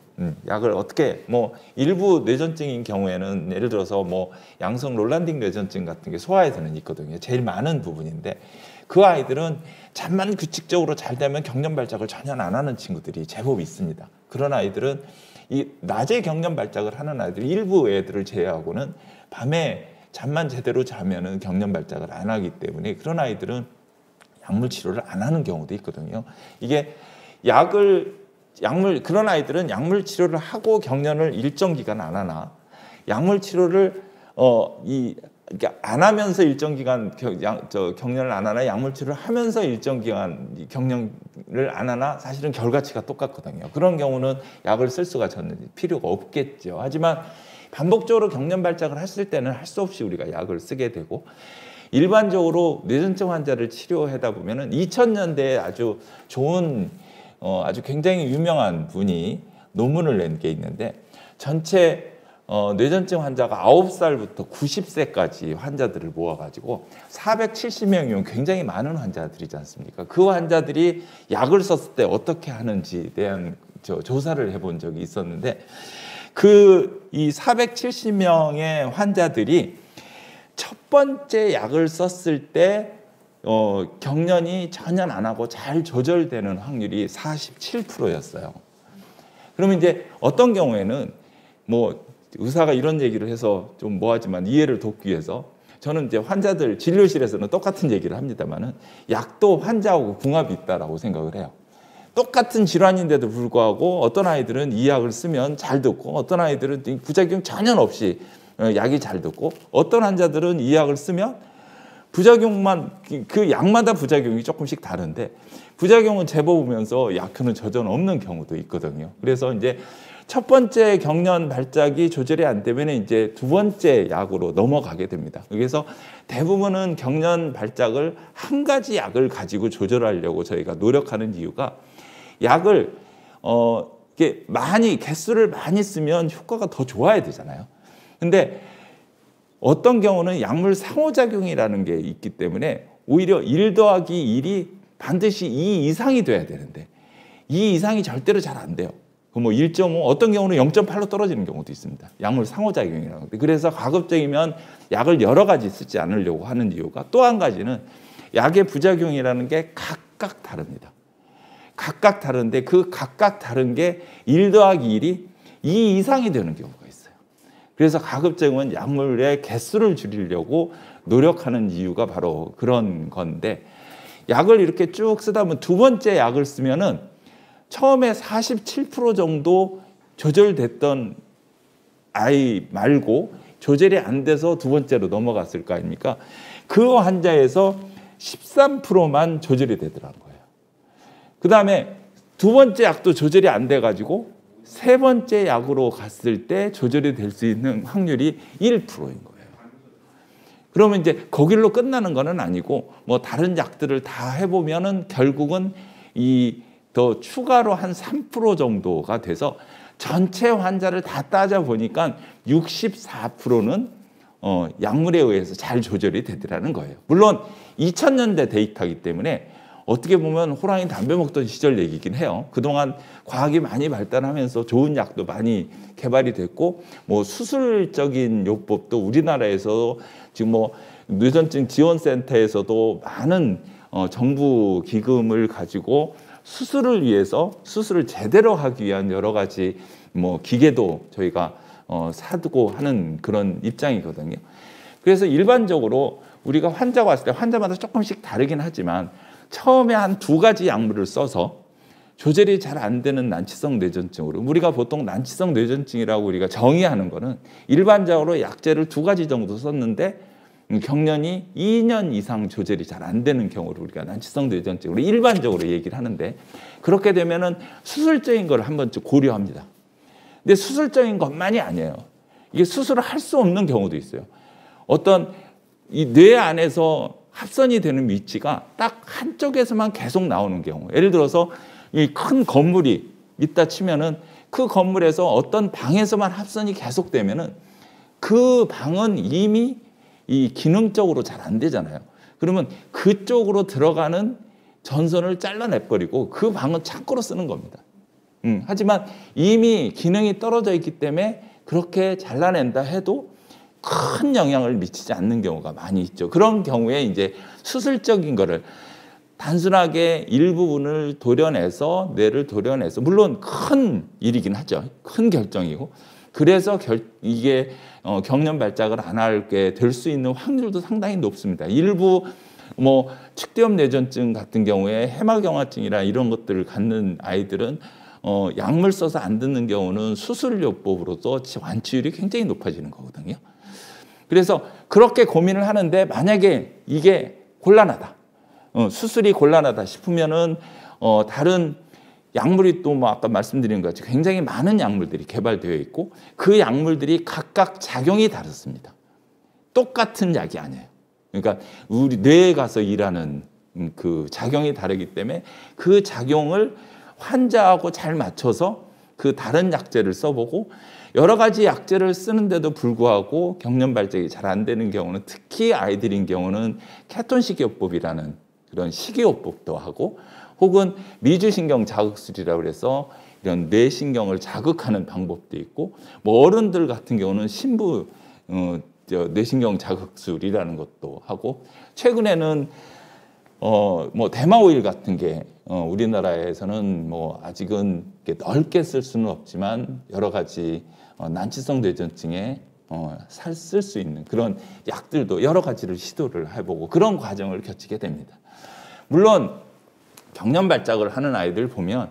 약을 어떻게 뭐 일부 뇌전증인 경우에는 예를 들어서 뭐 양성 롤란딩 뇌전증 같은 게 소아에서는 있거든요. 제일 많은 부분인데 그 아이들은 잠만 규칙적으로 잘 되면 경련 발작을 전혀 안 하는 친구들이 제법 있습니다. 그런 아이들은 이 낮에 경련 발작을 하는 아이들 일부 애들을 제외하고는 밤에 잠만 제대로 자면은 경련 발작을 안 하기 때문에 그런 아이들은 약물 치료를 안 하는 경우도 있거든요. 이게 그런 아이들은 약물 치료를 하고 경련을 일정 기간 안 하나 약물 치료를 그러니까 안 하면서 일정 기간 경련을 안 하나 약물 치료를 하면서 일정 기간 경련을 안 하나 사실은 결과치가 똑같거든요. 그런 경우는 약을 쓸 수가 저는 필요가 없겠죠. 하지만 반복적으로 경련 발작을 했을 때는 할 수 없이 우리가 약을 쓰게 되고 일반적으로 뇌전증 환자를 치료하다 보면은 2000년대에 아주 좋은 아주 굉장히 유명한 분이 논문을 낸 게 있는데 전체 뇌전증 환자가 9살부터 90세까지 환자들을 모아가지고 470명이면 굉장히 많은 환자들이지 않습니까? 그 환자들이 약을 썼을 때 어떻게 하는지에 대한 조사를 해본 적이 있었는데 이 470명의 환자들이 첫 번째 약을 썼을 때 경련이 전혀 안 하고 잘 조절되는 확률이 47%였어요. 그러면 이제 어떤 경우에는 뭐 의사가 이런 얘기를 해서 좀 뭐하지만 이해를 돕기 위해서 저는 이제 환자들 진료실에서는 똑같은 얘기를 합니다만은 약도 환자하고 궁합이 있다라고 생각을 해요. 똑같은 질환인데도 불구하고 어떤 아이들은 이 약을 쓰면 잘 듣고 어떤 아이들은 부작용 전혀 없이 약이 잘 듣고 어떤 환자들은 이 약을 쓰면 부작용만 그 약마다 부작용이 조금씩 다른데 부작용은 제법 오면서 약효는 전혀 없는 경우도 있거든요. 그래서 이제 첫 번째 경련 발작이 조절이 안 되면 이제 두 번째 약으로 넘어가게 됩니다. 그래서 대부분은 경련 발작을 한 가지 약을 가지고 조절하려고 저희가 노력하는 이유가 약을 이렇게 개수를 많이 쓰면 효과가 더 좋아야 되잖아요. 근데 어떤 경우는 약물 상호작용이라는 게 있기 때문에 오히려 1 더하기 1이 반드시 2 이상이 돼야 되는데 2 이상이 절대로 잘 안 돼요. 뭐 1.5 어떤 경우는 0.8로 떨어지는 경우도 있습니다. 약물 상호작용이라고 하는데 그래서 가급적이면 약을 여러 가지 쓰지 않으려고 하는 이유가 또 한 가지는 약의 부작용이라는 게 각각 다릅니다. 각각 다른데 그 각각 다른 게 1 더하기 1이 2 이상이 되는 경우가 있어요. 그래서 가급적이면 약물의 개수를 줄이려고 노력하는 이유가 바로 그런 건데 약을 이렇게 쭉 쓰다 보면 두 번째 약을 쓰면은 처음에 47% 정도 조절됐던 아이 말고 조절이 안 돼서 두 번째로 넘어갔을 거 아닙니까? 그 환자에서 13%만 조절이 되더라는 거예요. 그 다음에 두 번째 약도 조절이 안 돼가지고 세 번째 약으로 갔을 때 조절이 될 수 있는 확률이 1%인 거예요. 그러면 이제 거길로 끝나는 거는 아니고 뭐 다른 약들을 다 해보면은 결국은 더 추가로 한 3% 정도가 돼서 전체 환자를 다 따져보니까 64%는 약물에 의해서 잘 조절이 되더라는 거예요. 물론 2000년대 데이터이기 때문에 어떻게 보면 호랑이 담배 먹던 시절 얘기긴 해요. 그동안 과학이 많이 발달하면서 좋은 약도 많이 개발이 됐고 뭐 수술적인 요법도 우리나라에서 지금 뭐 뇌전증 지원센터에서도 많은 정부 기금을 가지고 수술을 위해서 수술을 제대로 하기 위한 여러 가지 뭐 기계도 저희가 사두고 하는 그런 입장이거든요. 그래서 일반적으로 우리가 환자가 왔을 때 환자마다 조금씩 다르긴 하지만 처음에 한 2가지 약물을 써서 조절이 잘 안 되는 난치성 뇌전증으로 우리가 보통 난치성 뇌전증이라고 우리가 정의하는 거는 일반적으로 약제를 2가지 정도 썼는데 경련이 2년 이상 조절이 잘 안 되는 경우를 우리가 난치성 뇌전증으로 일반적으로 얘기를 하는데 그렇게 되면은 수술적인 걸 한 번쯤 고려합니다. 근데 수술적인 것만이 아니에요. 이게 수술을 할 수 없는 경우도 있어요. 어떤 이 뇌 안에서 합선이 되는 위치가 딱 한쪽에서만 계속 나오는 경우. 예를 들어서 이 큰 건물이 있다 치면은 그 건물에서 어떤 방에서만 합선이 계속되면은 그 방은 이미 이 기능적으로 잘 안 되잖아요. 그러면 그쪽으로 들어가는 전선을 잘라내버리고 그 방은 창고로 쓰는 겁니다. 하지만 이미 기능이 떨어져 있기 때문에 그렇게 잘라낸다 해도 큰 영향을 미치지 않는 경우가 많이 있죠. 그런 경우에 이제 수술적인 거를 단순하게 일부분을 도려내서 뇌를 도려내서 물론 큰 일이긴 하죠. 큰 결정이고 그래서 이게 경련 발작을 안 하게 될 수 있는 확률도 상당히 높습니다. 일부 뭐 측대염 뇌전증 같은 경우에 해마경화증이나 이런 것들을 갖는 아이들은 약물 써서 안 듣는 경우는 수술요법으로도 완치율이 굉장히 높아지는 거거든요. 그래서 그렇게 고민을 하는데 만약에 이게 곤란하다, 수술이 곤란하다 싶으면은 다른 약물이 또 뭐 아까 말씀드린 것 같이 굉장히 많은 약물들이 개발되어 있고 그 약물들이 각각 작용이 다릅니다. 똑같은 약이 아니에요. 그러니까 우리 뇌에 가서 일하는 그 작용이 다르기 때문에 그 작용을 환자하고 잘 맞춰서 그 다른 약제를 써보고 여러 가지 약제를 쓰는데도 불구하고 경련 발작이 잘 안 되는 경우는 특히 아이들인 경우는 케톤식이요법이라는 그런 식이요법도 하고 혹은 미주신경 자극술이라고 해서 이런 뇌신경을 자극하는 방법도 있고 뭐 어른들 같은 경우는 신부 뇌신경 자극술이라는 것도 하고 최근에는 뭐 대마 오일 같은 게 우리나라에서는 뭐 아직은 넓게 쓸 수는 없지만 여러 가지 난치성 뇌전증에 쓸 수 있는 그런 약들도 여러 가지를 시도를 해보고 그런 과정을 거치게 됩니다. 물론 경련 발작을 하는 아이들 보면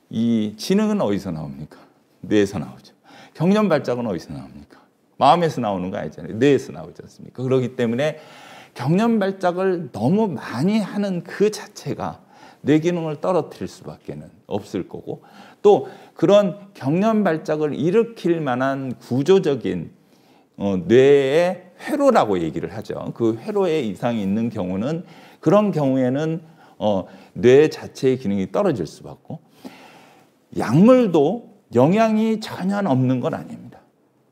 이 지능은 어디서 나옵니까? 뇌에서 나오죠. 경련 발작은 어디서 나옵니까? 마음에서 나오는 거 아니잖아요. 뇌에서 나오지 않습니까? 그렇기 때문에 경련 발작을 너무 많이 하는 그 자체가 뇌 기능을 떨어뜨릴 수밖에 없을 거고 또 그런 경련 발작을 일으킬 만한 구조적인 뇌의 회로라고 얘기를 하죠. 그 회로에 이상이 있는 경우는 그런 경우에는 뇌 자체의 기능이 떨어질 수밖에 없고 약물도 영향이 전혀 없는 건 아닙니다.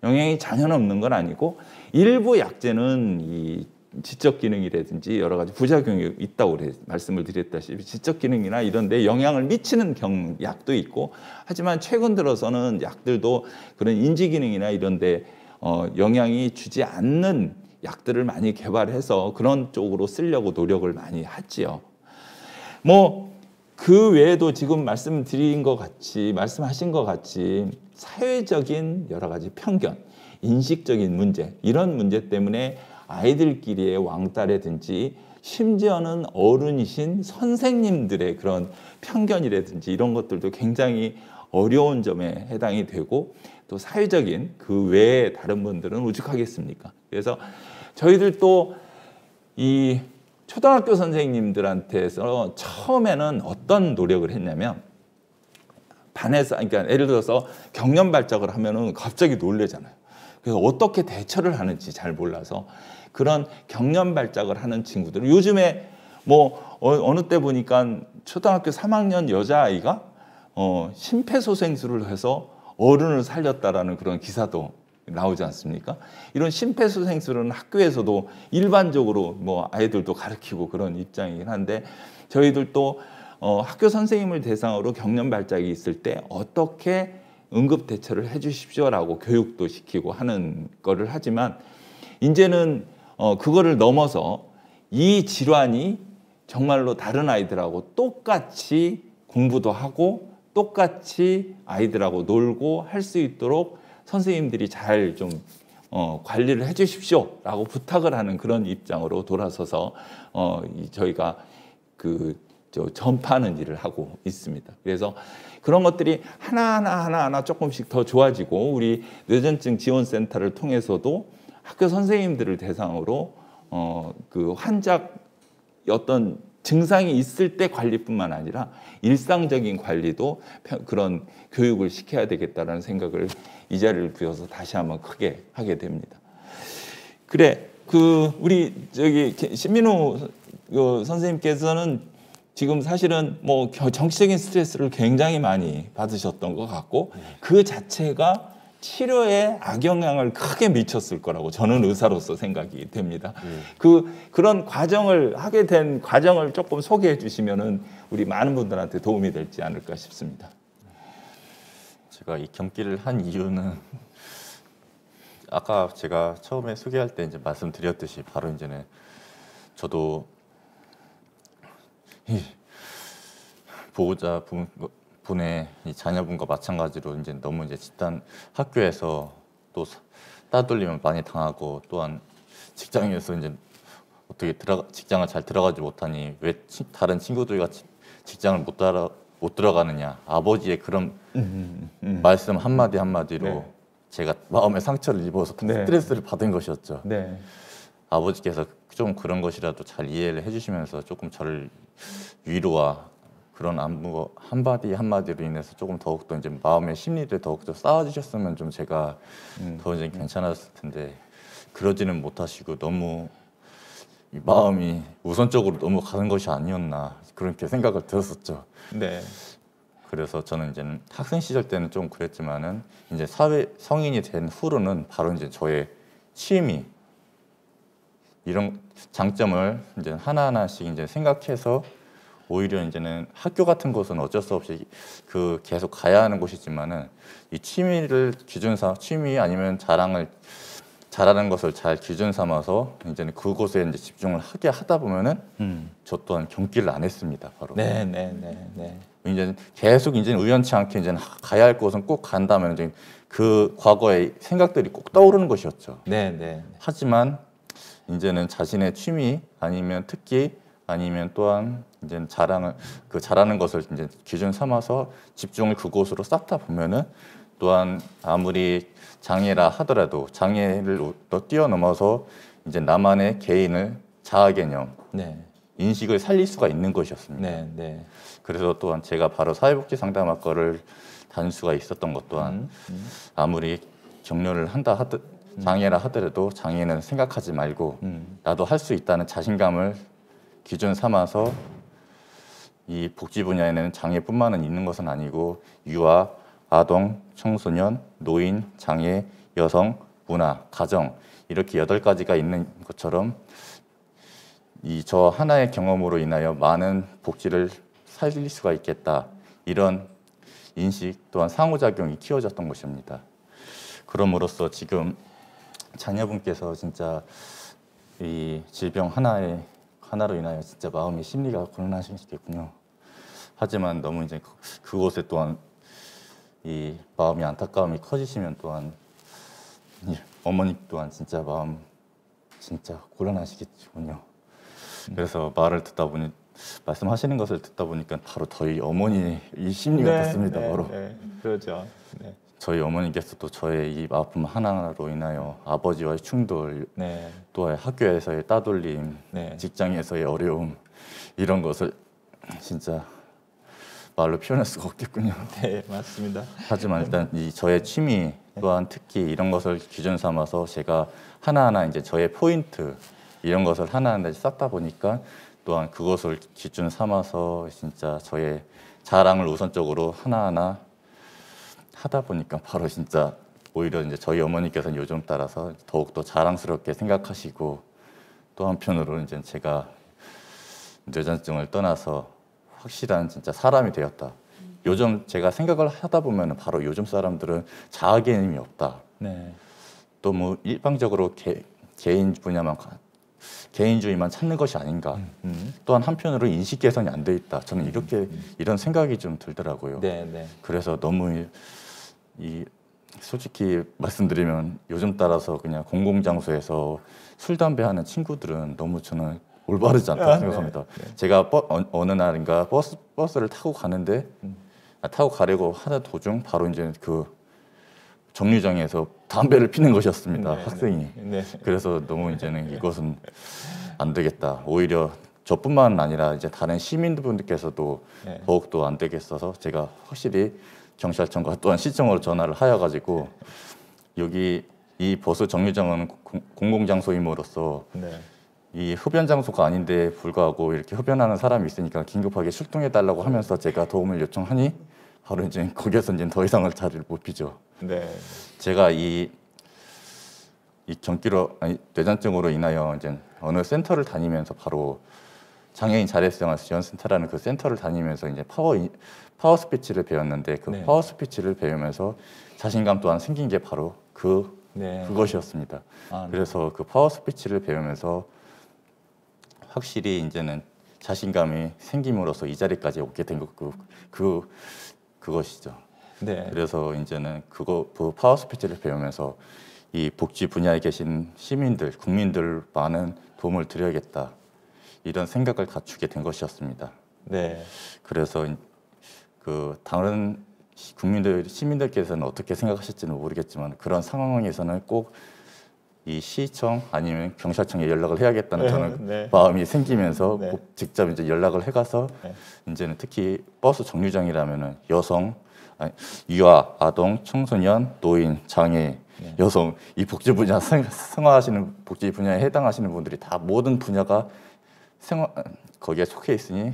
영향이 전혀 없는 건 아니고 일부 약제는 이 지적 기능이라든지 여러 가지 부작용이 있다고 말씀을 드렸다시피 지적 기능이나 이런 데 영향을 미치는 약도 있고, 하지만 최근 들어서는 약들도 그런 인지 기능이나 이런 데 영향이 주지 않는 약들을 많이 개발해서 그런 쪽으로 쓰려고 노력을 많이 하지요. 뭐 그 외에도 지금 말씀하신 것 같이 사회적인 여러 가지 편견, 인식적인 문제, 이런 문제 때문에 아이들끼리의 왕따라든지 심지어는 어른이신 선생님들의 그런 편견이라든지 이런 것들도 굉장히 어려운 점에 해당이 되고, 또 사회적인 그 외에 다른 분들은 오죽하겠습니까? 그래서 저희들도 이 초등학교 선생님들한테서 처음에는 어떤 노력을 했냐면, 반에서, 그러니까 예를 들어서 경련 발작을 하면은 갑자기 놀래잖아요. 그래서 어떻게 대처를 하는지 잘 몰라서 그런 경련 발작을 하는 친구들, 요즘에 뭐 어느 때 보니까 초등학교 3학년 여자아이가 심폐소생술을 해서 어른을 살렸다라는 그런 기사도 나오지 않습니까? 이런 심폐소생술은 학교에서도 일반적으로 뭐 아이들도 가르치고 그런 입장이긴 한데, 저희들도 학교 선생님을 대상으로 경련 발작이 있을 때 어떻게 응급 대처를 해 주십시오라고 교육도 시키고 하는 거를 하지만, 이제는 그거를 넘어서 이 질환이 정말로 다른 아이들하고 똑같이 공부도 하고 똑같이 아이들하고 놀고 할 수 있도록 선생님들이 잘 좀 관리를 해 주십시오라고 부탁을 하는 그런 입장으로 돌아서서 저희가 전파하는 일을 하고 있습니다. 그래서 그런 것들이 하나하나 조금씩 더 좋아지고, 우리 뇌전증 지원센터를 통해서도 학교 선생님들을 대상으로 그 환자 어떤 증상이 있을 때 관리뿐만 아니라 일상적인 관리도 그런 교육을 시켜야 되겠다라는 생각을 이 자리를 비워서 다시 한번 크게 하게 됩니다. 그래, 우리 신민우 선생님께서는 지금 사실은 뭐 정치적인 스트레스를 굉장히 많이 받으셨던 것 같고, 그 자체가 치료에 악영향을 크게 미쳤을 거라고 저는 의사로서 생각이 됩니다. 그런 과정을 하게 된 과정을 조금 소개해 주시면은 우리 많은 분들한테 도움이 되지 않을까 싶습니다. 제가 이 경기를 한 이유는 아까 제가 처음에 소개할 때 이제 말씀드렸듯이 바로 이제는 저도 이 보호자 분의 이 자녀분과 마찬가지로 이제 너무 이제 집단 학교에서 또 따돌림을 많이 당하고, 또한 직장에서 이제 어떻게 직장을 잘 들어가지 못하니 왜 다른 친구들 같이 직장을 못 들어가느냐, 아버지의 그런 말씀 한마디 한마디로 네. 제가 마음의 상처를 입어서 스트레스를 받은 것이었죠. 네. 아버지께서 좀 그런 것이라도 잘 이해를 해주시면서 조금 저를 위로와 그런 안부 한마디 한마디로 인해서 조금 더욱더 이제 마음의 심리를 더욱더 쌓아주셨으면 좀 제가 더 이제 괜찮았을 텐데, 그러지는 못하시고 너무 이 마음이 우선적으로 너무 가는 것이 아니었나, 그렇게 생각을 들었었죠. 네. 그래서 저는 이제 학생 시절 때는 좀 그랬지만은 이제 성인이 된 후로는 바로 이제 저의 취미, 이런 장점을 이제 하나하나씩 이제 생각해서, 오히려 이제는 학교 같은 곳은 어쩔 수 없이 계속 가야 하는 곳이지만은 이 취미를 취미 아니면 잘하는 것을 잘 기준 삼아서 이제는 그곳에 이제 집중을 하게 하다 보면은 저 또한 경기를 안 했습니다. 바로. 네. 이제 계속 이제 우연치 않게 이제 가야 할 곳은 꼭 간다면 이제 그 과거의 생각들이 꼭 떠오르는 것이었죠. 네. 하지만 이제는 자신의 취미 아니면 특기 아니면 또한 이제 잘하는 것을 이제 기준 삼아서 집중을 그곳으로 쌓다 보면은, 또한 아무리 장애라 하더라도 장애를 뛰어넘어서 이제 나만의 개인을 자아 개념, 인식을 살릴 수가 있는 것이었습니다. 네. 그래서 또한 제가 바로 사회복지 상담학과를 다닐 수가 있었던 것 또한 아무리 격려를 장애라 하더라도 장애는 생각하지 말고 나도 할 수 있다는 자신감을 기준 삼아서 이 복지 분야에는 장애뿐만은 있는 것은 아니고 유아, 아동, 청소년, 노인, 장애, 여성, 문화, 가정, 이렇게 8가지가 있는 것처럼 저 하나의 경험으로 인하여 많은 복지를 살릴 수가 있겠다. 이런 인식 또한 상호작용이 키워졌던 것입니다. 그럼으로써 지금 자녀분께서 진짜 이 질병 하나로 인하여 진짜 마음이 심리가 곤란하시겠군요. 하지만 너무 이제 그곳에 또한 이 마음이 안타까움이 커지시면 또한 어머니 또한 진짜 마음 진짜 곤란하시겠군요. 그래서 말씀하시는 것을 듣다 보니까 바로 저희 어머니 이 심리가 떴습니다. 바로. 그렇죠. 네. 저희 어머니께서도 저의 이 아픔 하나로 인하여 아버지와의 충돌, 네. 또 학교에서의 따돌림, 네. 직장에서의 어려움 이런 것을 진짜 말로 표현할 수가 없겠군요. 네, 맞습니다. 하지만 일단 저의 취미 또한 특히 이런 것을 기준 삼아서 제가 하나하나 이제 저의 포인트 이런 것을 하나하나 쌓다 보니까 또한 그것을 기준 삼아서 진짜 저의 자랑을 우선적으로 하나하나 하다 보니까 바로 진짜 오히려 이제 저희 어머니께서는 요즘 따라서 더욱더 자랑스럽게 생각하시고 또 한편으로 이제 제가 뇌전증을 떠나서 확실한 진짜 사람이 되었다. 요즘 제가 생각을 하다 보면 바로 요즘 사람들은 자아 개념이 없다. 네. 또 뭐 일방적으로 개인주의만 찾는 것이 아닌가. 또한 한편으로 인식 개선이 안 돼 있다. 저는 이런 생각이 좀 들더라고요. 네, 네. 그래서 너무 솔직히 말씀드리면 요즘 따라서 그냥 공공장소에서 술 담배 하는 친구들은 너무 저는 올바르지 않다고 생각합니다. 네. 제가 어느 날인가 버스를 타고 가는데 타고 가려고 하는 도중 바로 이제 그 정류장에서 담배를 피는 것이었습니다. 네, 학생이. 네. 그래서 너무 이제는 이것은 안 되겠다. 오히려 저뿐만 아니라 이제 다른 시민분들께서도 네. 더욱더 안 되겠어서 제가 확실히 경찰청과 또한 시청으로 전화를 하여가지고 여기 이 버스 정류장은 공공장소임으로써 네. 이 흡연 장소가 아닌데 불구하고 이렇게 흡연하는 사람이 있으니까 긴급하게 출동해 달라고 하면서 제가 도움을 요청하니 바로 이제 거기에서 이제 더 이상을 자리를 못 피죠. 네. 제가 이 뇌전증으로 인하여 이제 어느 센터를 다니면서 바로 장애인 자립생활 지원센터라는 그 센터를 다니면서 이제 파워 스피치를 배웠는데 그 네. 파워 스피치를 배우면서 자신감 또한 생긴 게 바로 네. 그것이었습니다. 아, 네. 그래서 그 파워 스피치를 배우면서 확실히 이제는 자신감이 생김으로써 이 자리까지 오게 된 그것이죠. 네. 그래서 이제는 그 파워 스피치를 배우면서 이 복지 분야에 계신 시민들, 국민들 많은 도움을 드려야겠다. 이런 생각을 갖추게 된 것이었습니다. 네. 그래서 그 다른 시민들께서는 어떻게 생각하실지는 모르겠지만 그런 상황에서는 꼭 이 시청 아니면 경찰청에 연락을 해야겠다는 저는 네. 마음이 생기면서 네. 꼭 직접 이제 연락을 해가서 네. 이제는 특히 버스 정류장이라면은 유아, 아동, 청소년, 노인, 장애, 네. 여성 이 복지 분야 생활하시는 복지 분야에 해당하시는 분들이 다 모든 분야가 거기에 속해 있으니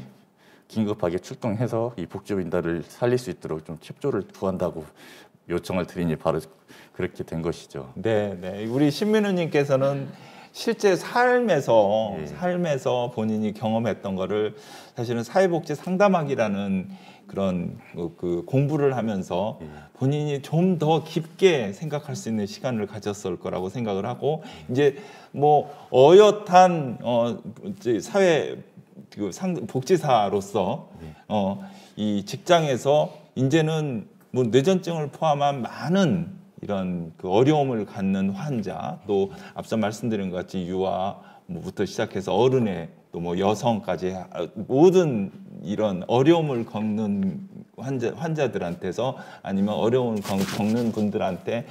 긴급하게 출동해서 이 복지분야를 살릴 수 있도록 좀 협조를 구한다고 요청을 드리니 바로 그렇게 된 것이죠. 네, 네. 우리 신민우님께서는 실제 삶에서 본인이 경험했던 거를 사실은 사회복지 상담학이라는 그런 그 공부를 하면서 본인이 좀 더 깊게 생각할 수 있는 시간을 가졌을 거라고 생각을 하고 이제 뭐 어엿한 이제 사회 복지사로서 이 직장에서 이제는 뭐 뇌전증을 포함한 많은 이런 그 어려움을 갖는 환자 또 앞서 말씀드린 것 같이 유아 뭐부터 시작해서 어른의 또 뭐 여성까지 모든 이런 어려움을 겪는 환자들한테서 아니면 어려움을 겪는 분들한테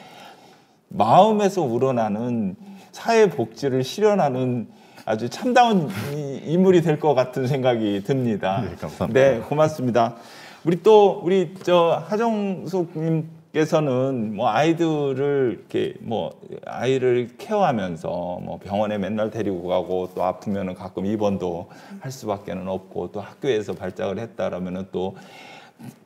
마음에서 우러나는 사회복지를 실현하는 아주 참다운 인물이 될 것 같은 생각이 듭니다. 네, 감사합니다. 네, 고맙습니다. 우리 하정숙님께서는 뭐 아이들을 이렇게 뭐 아이를 케어하면서 뭐 병원에 맨날 데리고 가고 또 아프면은 가끔 입원도 할 수밖에는 없고 또 학교에서 발작을 했다라면은 또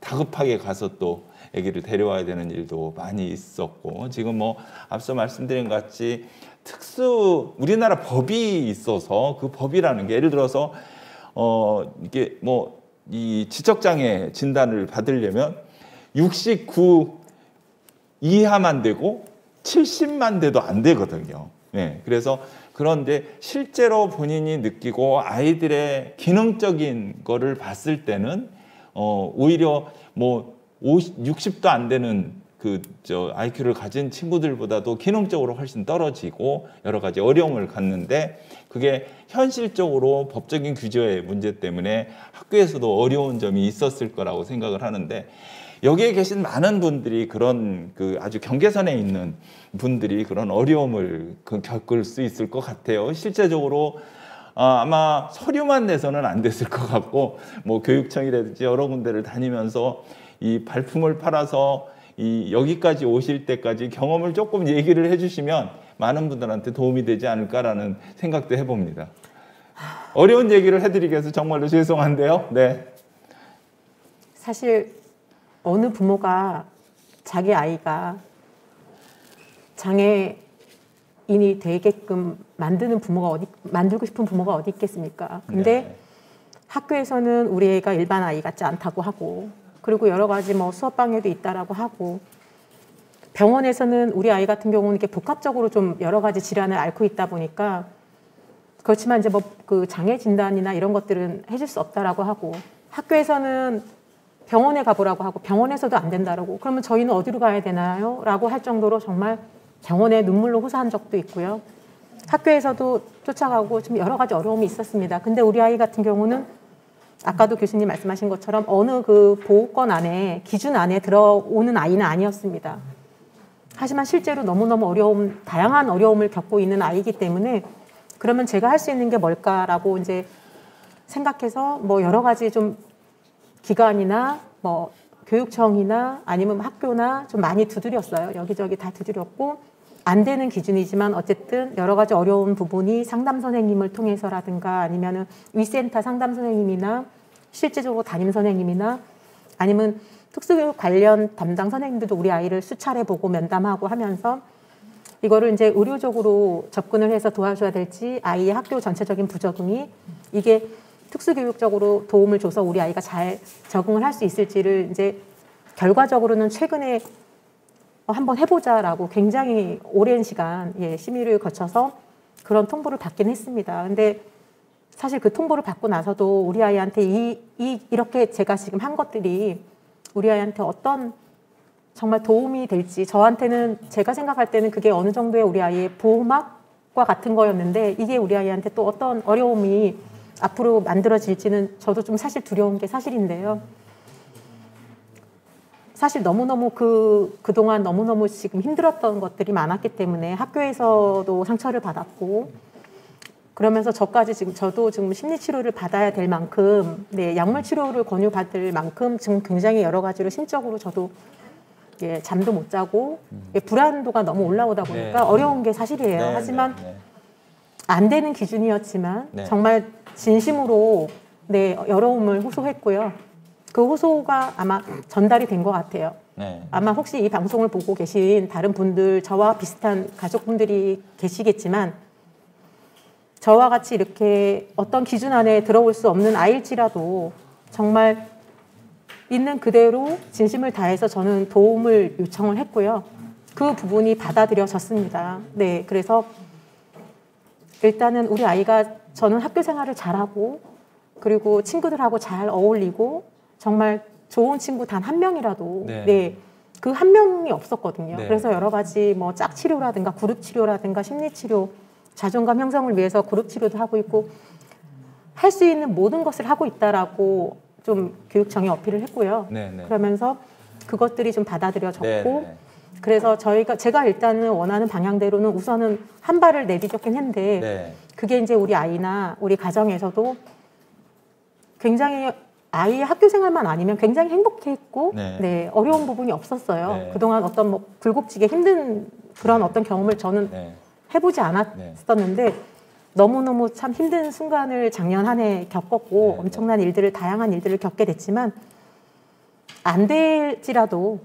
다급하게 가서 또 아기를 데려와야 되는 일도 많이 있었고 지금 뭐 앞서 말씀드린 것 같이 우리나라 법이 있어서 그 법이라는 게 예를 들어서 이게 뭐 이 지적장애 진단을 받으려면 69 이하만 되고 70만 돼도 안 되거든요. 네, 그래서 그런데 실제로 본인이 느끼고 아이들의 기능적인 거를 봤을 때는 오히려 뭐 60도 안 되는 IQ를 가진 친구들보다도 기능적으로 훨씬 떨어지고 여러 가지 어려움을 갖는데 그게 현실적으로 법적인 규제의 문제 때문에 학교에서도 어려운 점이 있었을 거라고 생각을 하는데 여기에 계신 많은 분들이 그런 아주 경계선에 있는 분들이 그런 어려움을 겪을 수 있을 것 같아요. 실제적으로 아마 서류만 내서는 안 됐을 것 같고 뭐 교육청이라든지 여러 군데를 다니면서 이 발품을 팔아서 여기까지 오실 때까지 경험을 조금 얘기를 해주시면 많은 분들한테 도움이 되지 않을까라는 생각도 해봅니다. 어려운 얘기를 해드리게 해서 정말로 죄송한데요. 네. 사실 어느 부모가 자기 아이가 장애인이 되게끔 만들고 싶은 부모가 어디 있겠습니까? 근데 네. 학교에서는 우리 애가 일반 아이 같지 않다고 하고 그리고 여러 가지 뭐 수업 방해도 있다라고 하고 병원에서는 우리 아이 같은 경우는 이렇게 복합적으로 좀 여러 가지 질환을 앓고 있다 보니까 그렇지만 이제 뭐 그 장애 진단이나 이런 것들은 해줄 수 없다라고 하고 학교에서는 병원에 가보라고 하고 병원에서도 안 된다라고 그러면 저희는 어디로 가야 되나요? 라고 할 정도로 정말 병원에 눈물로 호소한 적도 있고요. 학교에서도 쫓아가고 좀 여러 가지 어려움이 있었습니다. 근데 우리 아이 같은 경우는 아까도 교수님 말씀하신 것처럼 어느 그 보호권 안에 기준 안에 들어오는 아이는 아니었습니다. 하지만 실제로 너무너무 다양한 어려움을 겪고 있는 아이이기 때문에 그러면 제가 할 수 있는 게 뭘까라고 이제 생각해서 뭐 여러 가지 좀 기관이나 뭐 교육청이나 아니면 학교나 좀 많이 두드렸어요. 여기저기 다 두드렸고 안 되는 기준이지만 어쨌든 여러 가지 어려운 부분이 상담 선생님을 통해서라든가 아니면은 위센터 상담 선생님이나 실제적으로 담임 선생님이나 아니면 특수교육 관련 담당 선생님들도 우리 아이를 수차례 보고 면담하고 하면서 이거를 이제 의료적으로 접근을 해서 도와줘야 될지 아이의 학교 전체적인 부적응이 이게 특수교육적으로 도움을 줘서 우리 아이가 잘 적응을 할 수 있을지를 이제 결과적으로는 최근에 한번 해보자라고 굉장히 오랜 시간 심의를 거쳐서 그런 통보를 받긴 했습니다. 근데 사실 그 통보를 받고 나서도 우리 아이한테 이렇게 제가 지금 한 것들이 우리 아이한테 어떤 정말 도움이 될지 저한테는 제가 생각할 때는 그게 어느 정도의 우리 아이의 보호막과 같은 거였는데 이게 우리 아이한테 또 어떤 어려움이 앞으로 만들어질지는 저도 좀 사실 두려운 게 사실인데요. 사실 너무너무 그동안 너무너무 지금 힘들었던 것들이 많았기 때문에 학교에서도 상처를 받았고 그러면서 저도 지금 심리치료를 받아야 될 만큼 약물치료를 권유받을 만큼 지금 굉장히 여러 가지로 심적으로 저도 잠도 못 자고 불안도가 너무 올라오다 보니까 어려운 게 사실이에요. 하지만 안 되는 기준이었지만 정말 진심으로 어려움을 호소했고요. 그 호소가 아마 전달이 된 것 같아요. 아마 혹시 이 방송을 보고 계신 다른 분들 저와 비슷한 가족분들이 계시겠지만 저와 같이 이렇게 어떤 기준 안에 들어올 수 없는 아이일지라도 정말 있는 그대로 진심을 다해서 저는 도움을 요청을 했고요. 그 부분이 받아들여졌습니다. 그래서 일단은 우리 아이가 저는 학교 생활을 잘하고 그리고 친구들하고 잘 어울리고 정말 좋은 친구 단 한 명이라도 그 한 명이 없었거든요. 그래서 여러 가지 뭐 짝치료라든가 그룹치료라든가 심리치료 자존감 형성을 위해서 그룹치료도 하고 있고 할 수 있는 모든 것을 하고 있다라고 좀 교육청에 어필을 했고요. 그러면서 그것들이 좀 받아들여졌고 그래서 제가 일단은 원하는 방향대로는 우선은 한 발을 내디뎠긴 했는데 그게 이제 우리 아이나 우리 가정에서도 굉장히 아이의 학교 생활만 아니면 굉장히 행복했고 어려운 부분이 없었어요. 그동안 어떤 뭐 굴곡지게 힘든 그런 어떤 경험을 저는 해보지 않았었는데 너무너무 참 힘든 순간을 작년 한 해 겪었고 엄청난 일들을 다양한 일들을 겪게 됐지만 안 될지라도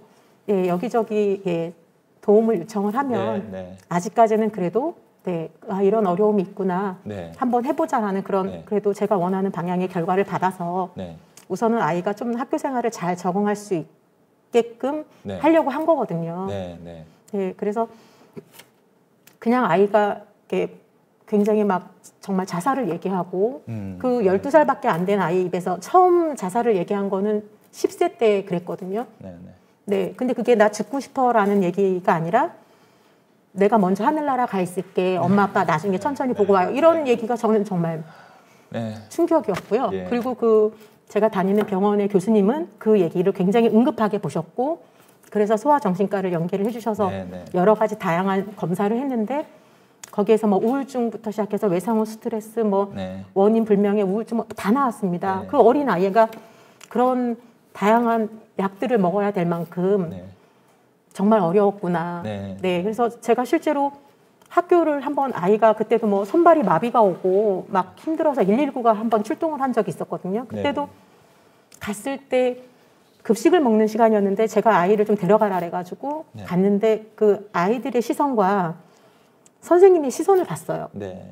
여기저기 도움을 요청을 하면 아직까지는 그래도 네, 아, 이런 어려움이 있구나. 네. 한번 해보자라는 그런 네. 그래도 제가 원하는 방향의 결과를 받아서 네. 우선은 아이가 좀 학교 생활을 잘 적응할 수 있게끔 네. 하려고 한 거거든요. 네. 네. 네, 그래서 그냥 아이가 이렇게 굉장히 막 정말 자살을 얘기하고 그 12살밖에 안 된 아이 입에서 처음 자살을 얘기한 거는 10세 때 그랬거든요. 네. 네. 네, 근데 그게 나 죽고 싶어라는 얘기가 아니라 내가 먼저 하늘나라 가 있을게. 엄마 아빠 나중에 천천히 보고 와요. 이런 얘기가 저는 정말 네. 충격이었고요. 예. 그리고 그 제가 다니는 병원의 교수님은 그 얘기를 굉장히 응급하게 보셨고 그래서 소아정신과를 연계를 해주셔서 네, 네. 여러 가지 다양한 검사를 했는데 거기에서 뭐 우울증부터 시작해서 외상후 스트레스 뭐 네. 원인 불명의 우울증 뭐 다 나왔습니다. 네. 그 어린 아이가 그런 다양한 약들을 먹어야 될 만큼 네. 정말 어려웠구나. 네. 네, 그래서 제가 실제로 학교를 한번 아이가 그때도 뭐 손발이 마비가 오고 막 힘들어서 119가 한번 출동을 한 적이 있었거든요. 그때도 네. 갔을 때 급식을 먹는 시간이었는데 제가 아이를 좀 데려가라 해가지고 네. 갔는데 그 아이들의 시선과 선생님의 시선을 봤어요. 네.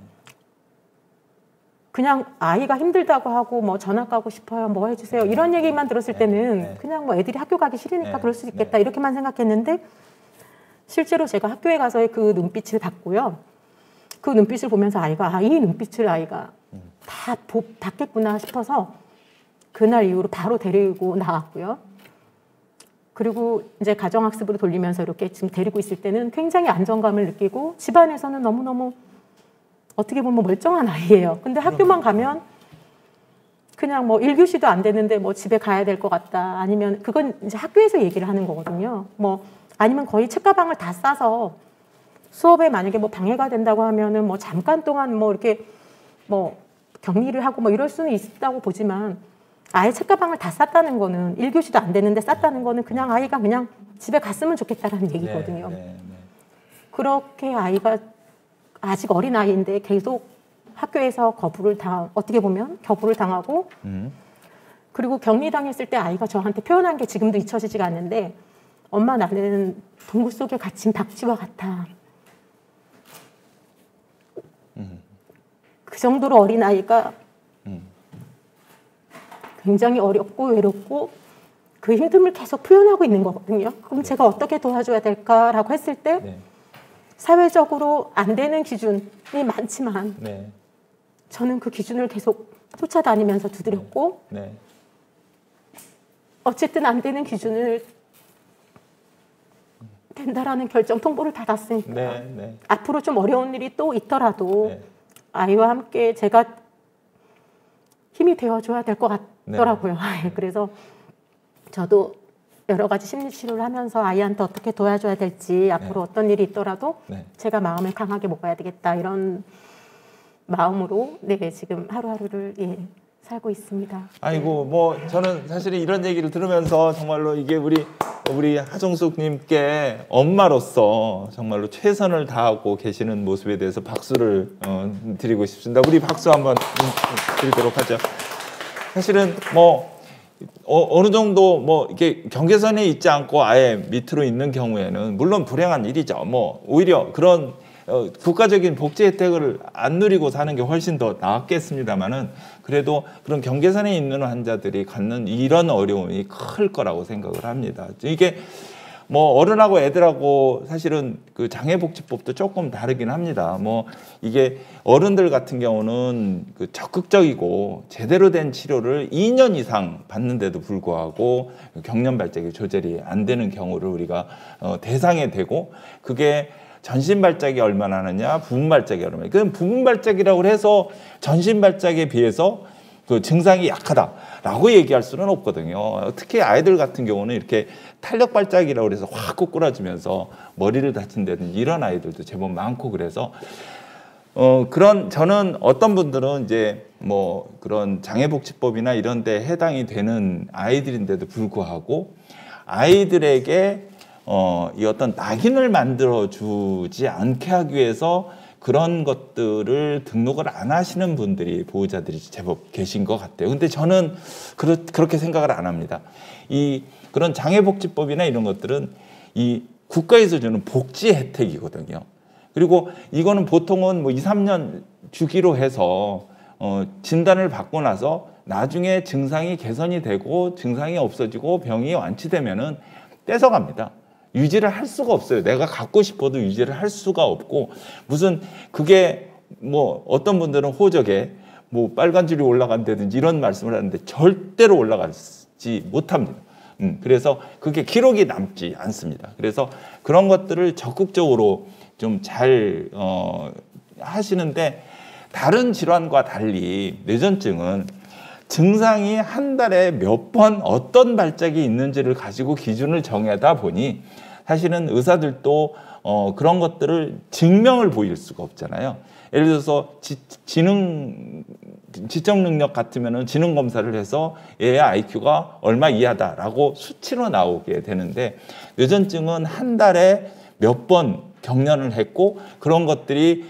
그냥 아이가 힘들다고 하고 뭐 전학 가고 싶어요, 뭐 해주세요 이런 얘기만 들었을 때는 네. 그냥 뭐 애들이 학교 가기 싫으니까 네. 그럴 수 있겠다 네. 이렇게만 생각했는데 실제로 제가 학교에 가서의 그 눈빛을 봤고요. 그 눈빛을 보면서 아이가 아, 이 눈빛을 아이가 다 봤겠구나 싶어서 그날 이후로 바로 데리고 나왔고요. 그리고 이제 가정학습으로 돌리면서 이렇게 지금 데리고 있을 때는 굉장히 안정감을 느끼고 집안에서는 너무너무 어떻게 보면 멀쩡한 아이예요. 근데 학교만 가면 그냥 뭐 1교시도 안 되는데 뭐 집에 가야 될 것 같다. 아니면 그건 이제 학교에서 얘기를 하는 거거든요. 뭐 아니면 거의 책가방을 다 싸서 수업에 만약에 뭐 방해가 된다고 하면은 뭐 잠깐 동안 뭐 이렇게 뭐 격리를 하고 뭐 이럴 수는 있다고 보지만 아예 책가방을 다 쌌다는 거는 1교시도 안 되는데 쌌다는 거는 그냥 아이가 그냥 집에 갔으면 좋겠다라는 얘기거든요. 네. 네. 네. 그렇게 아이가 아직 어린 아이인데 계속 학교에서 어떻게 보면 거부를 당하고 그리고 격리당했을 때 아이가 저한테 표현한 게 지금도 잊혀지지가 않는데 엄마 나는 동굴 속에 갇힌 박쥐와 같아. 그 정도로 어린 아이가 굉장히 어렵고 외롭고 그 힘듦을 계속 표현하고 있는 거거든요. 그럼 제가 어떻게 도와줘야 될까라고 했을 때 네. 사회적으로 안 되는 기준이 많지만 네. 저는 그 기준을 계속 쫓아다니면서 두드렸고 네. 어쨌든 안 되는 기준을 된다라는 결정 통보를 받았으니까 네. 네. 앞으로 좀 어려운 일이 또 있더라도 네. 아이와 함께 제가 힘이 되어줘야 될 것 같더라고요. 네. 그래서 저도 여러 가지 심리치료를 하면서 아이한테 어떻게 도와줘야 될지 앞으로 어떤 일이 있더라도 네. 제가 마음을 강하게 먹어야 되겠다 이런 마음으로 지금 하루하루를 살고 있습니다. 아이고 뭐 저는 사실 이런 얘기를 들으면서 정말로 이게 우리 하정숙님께 엄마로서 정말로 최선을 다하고 계시는 모습에 대해서 박수를 드리고 싶습니다. 우리 박수 한번 드리도록 하죠. 사실은 뭐 어느 정도 뭐 이렇게 경계선에 있지 않고 아예 밑으로 있는 경우에는 물론 불행한 일이죠. 뭐 오히려 그런 국가적인 복지 혜택을 안 누리고 사는 게 훨씬 더 나았겠습니다만은 그래도 그런 경계선에 있는 환자들이 갖는 이런 어려움이 클 거라고 생각을 합니다. 이게 뭐 어른하고 애들하고 사실은 그 장애복지법도 조금 다르긴 합니다. 뭐 이게 어른들 같은 경우는 그 적극적이고 제대로 된 치료를 2년 이상 받는데도 불구하고 경련 발작이 조절이 안 되는 경우를 우리가 대상에 대고 그게 전신 발작이 얼마나 하느냐, 부분 발작이 얼마나. 그 부분 발작이라고 해서 전신 발작에 비해서 그 증상이 약하다라고 얘기할 수는 없거든요. 특히 아이들 같은 경우는 이렇게 탄력 발작이라고 해서 확 꼬꾸라지면서 머리를 다친다든지 이런 아이들도 제법 많고 그래서 저는 어떤 분들은 이제 뭐 그런 장애복지법이나 이런 데 해당이 되는 아이들인데도 불구하고 아이들에게 이 어떤 낙인을 만들어주지 않게 하기 위해서 그런 것들을 등록을 안 하시는 분들이 보호자들이 제법 계신 것 같아요. 근데 저는 그렇게 생각을 안 합니다. 그런 장애복지법이나 이런 것들은 이 국가에서 주는 복지 혜택이거든요. 그리고 이거는 보통은 뭐 2, 3년 주기로 해서 진단을 받고 나서 나중에 증상이 개선이 되고 증상이 없어지고 병이 완치되면은 떼서갑니다. 유지를 할 수가 없어요. 내가 갖고 싶어도 유지를 할 수가 없고, 무슨 그게 뭐 어떤 분들은 호적에 뭐 빨간 줄이 올라간다든지 이런 말씀을 하는데 절대로 올라가지 못합니다. 그래서 그게 기록이 남지 않습니다. 그래서 그런 것들을 적극적으로 좀 잘 하시는데, 다른 질환과 달리 뇌전증은 증상이 한 달에 몇 번 어떤 발작이 있는지를 가지고 기준을 정하다 보니 사실은 의사들도 그런 것들을 증명을 보일 수가 없잖아요. 예를 들어서 지적 능력 같으면은 지능 검사를 해서 얘의 IQ가 얼마 이하다라고 수치로 나오게 되는데, 뇌전증은 한 달에 몇 번 경련을 했고, 그런 것들이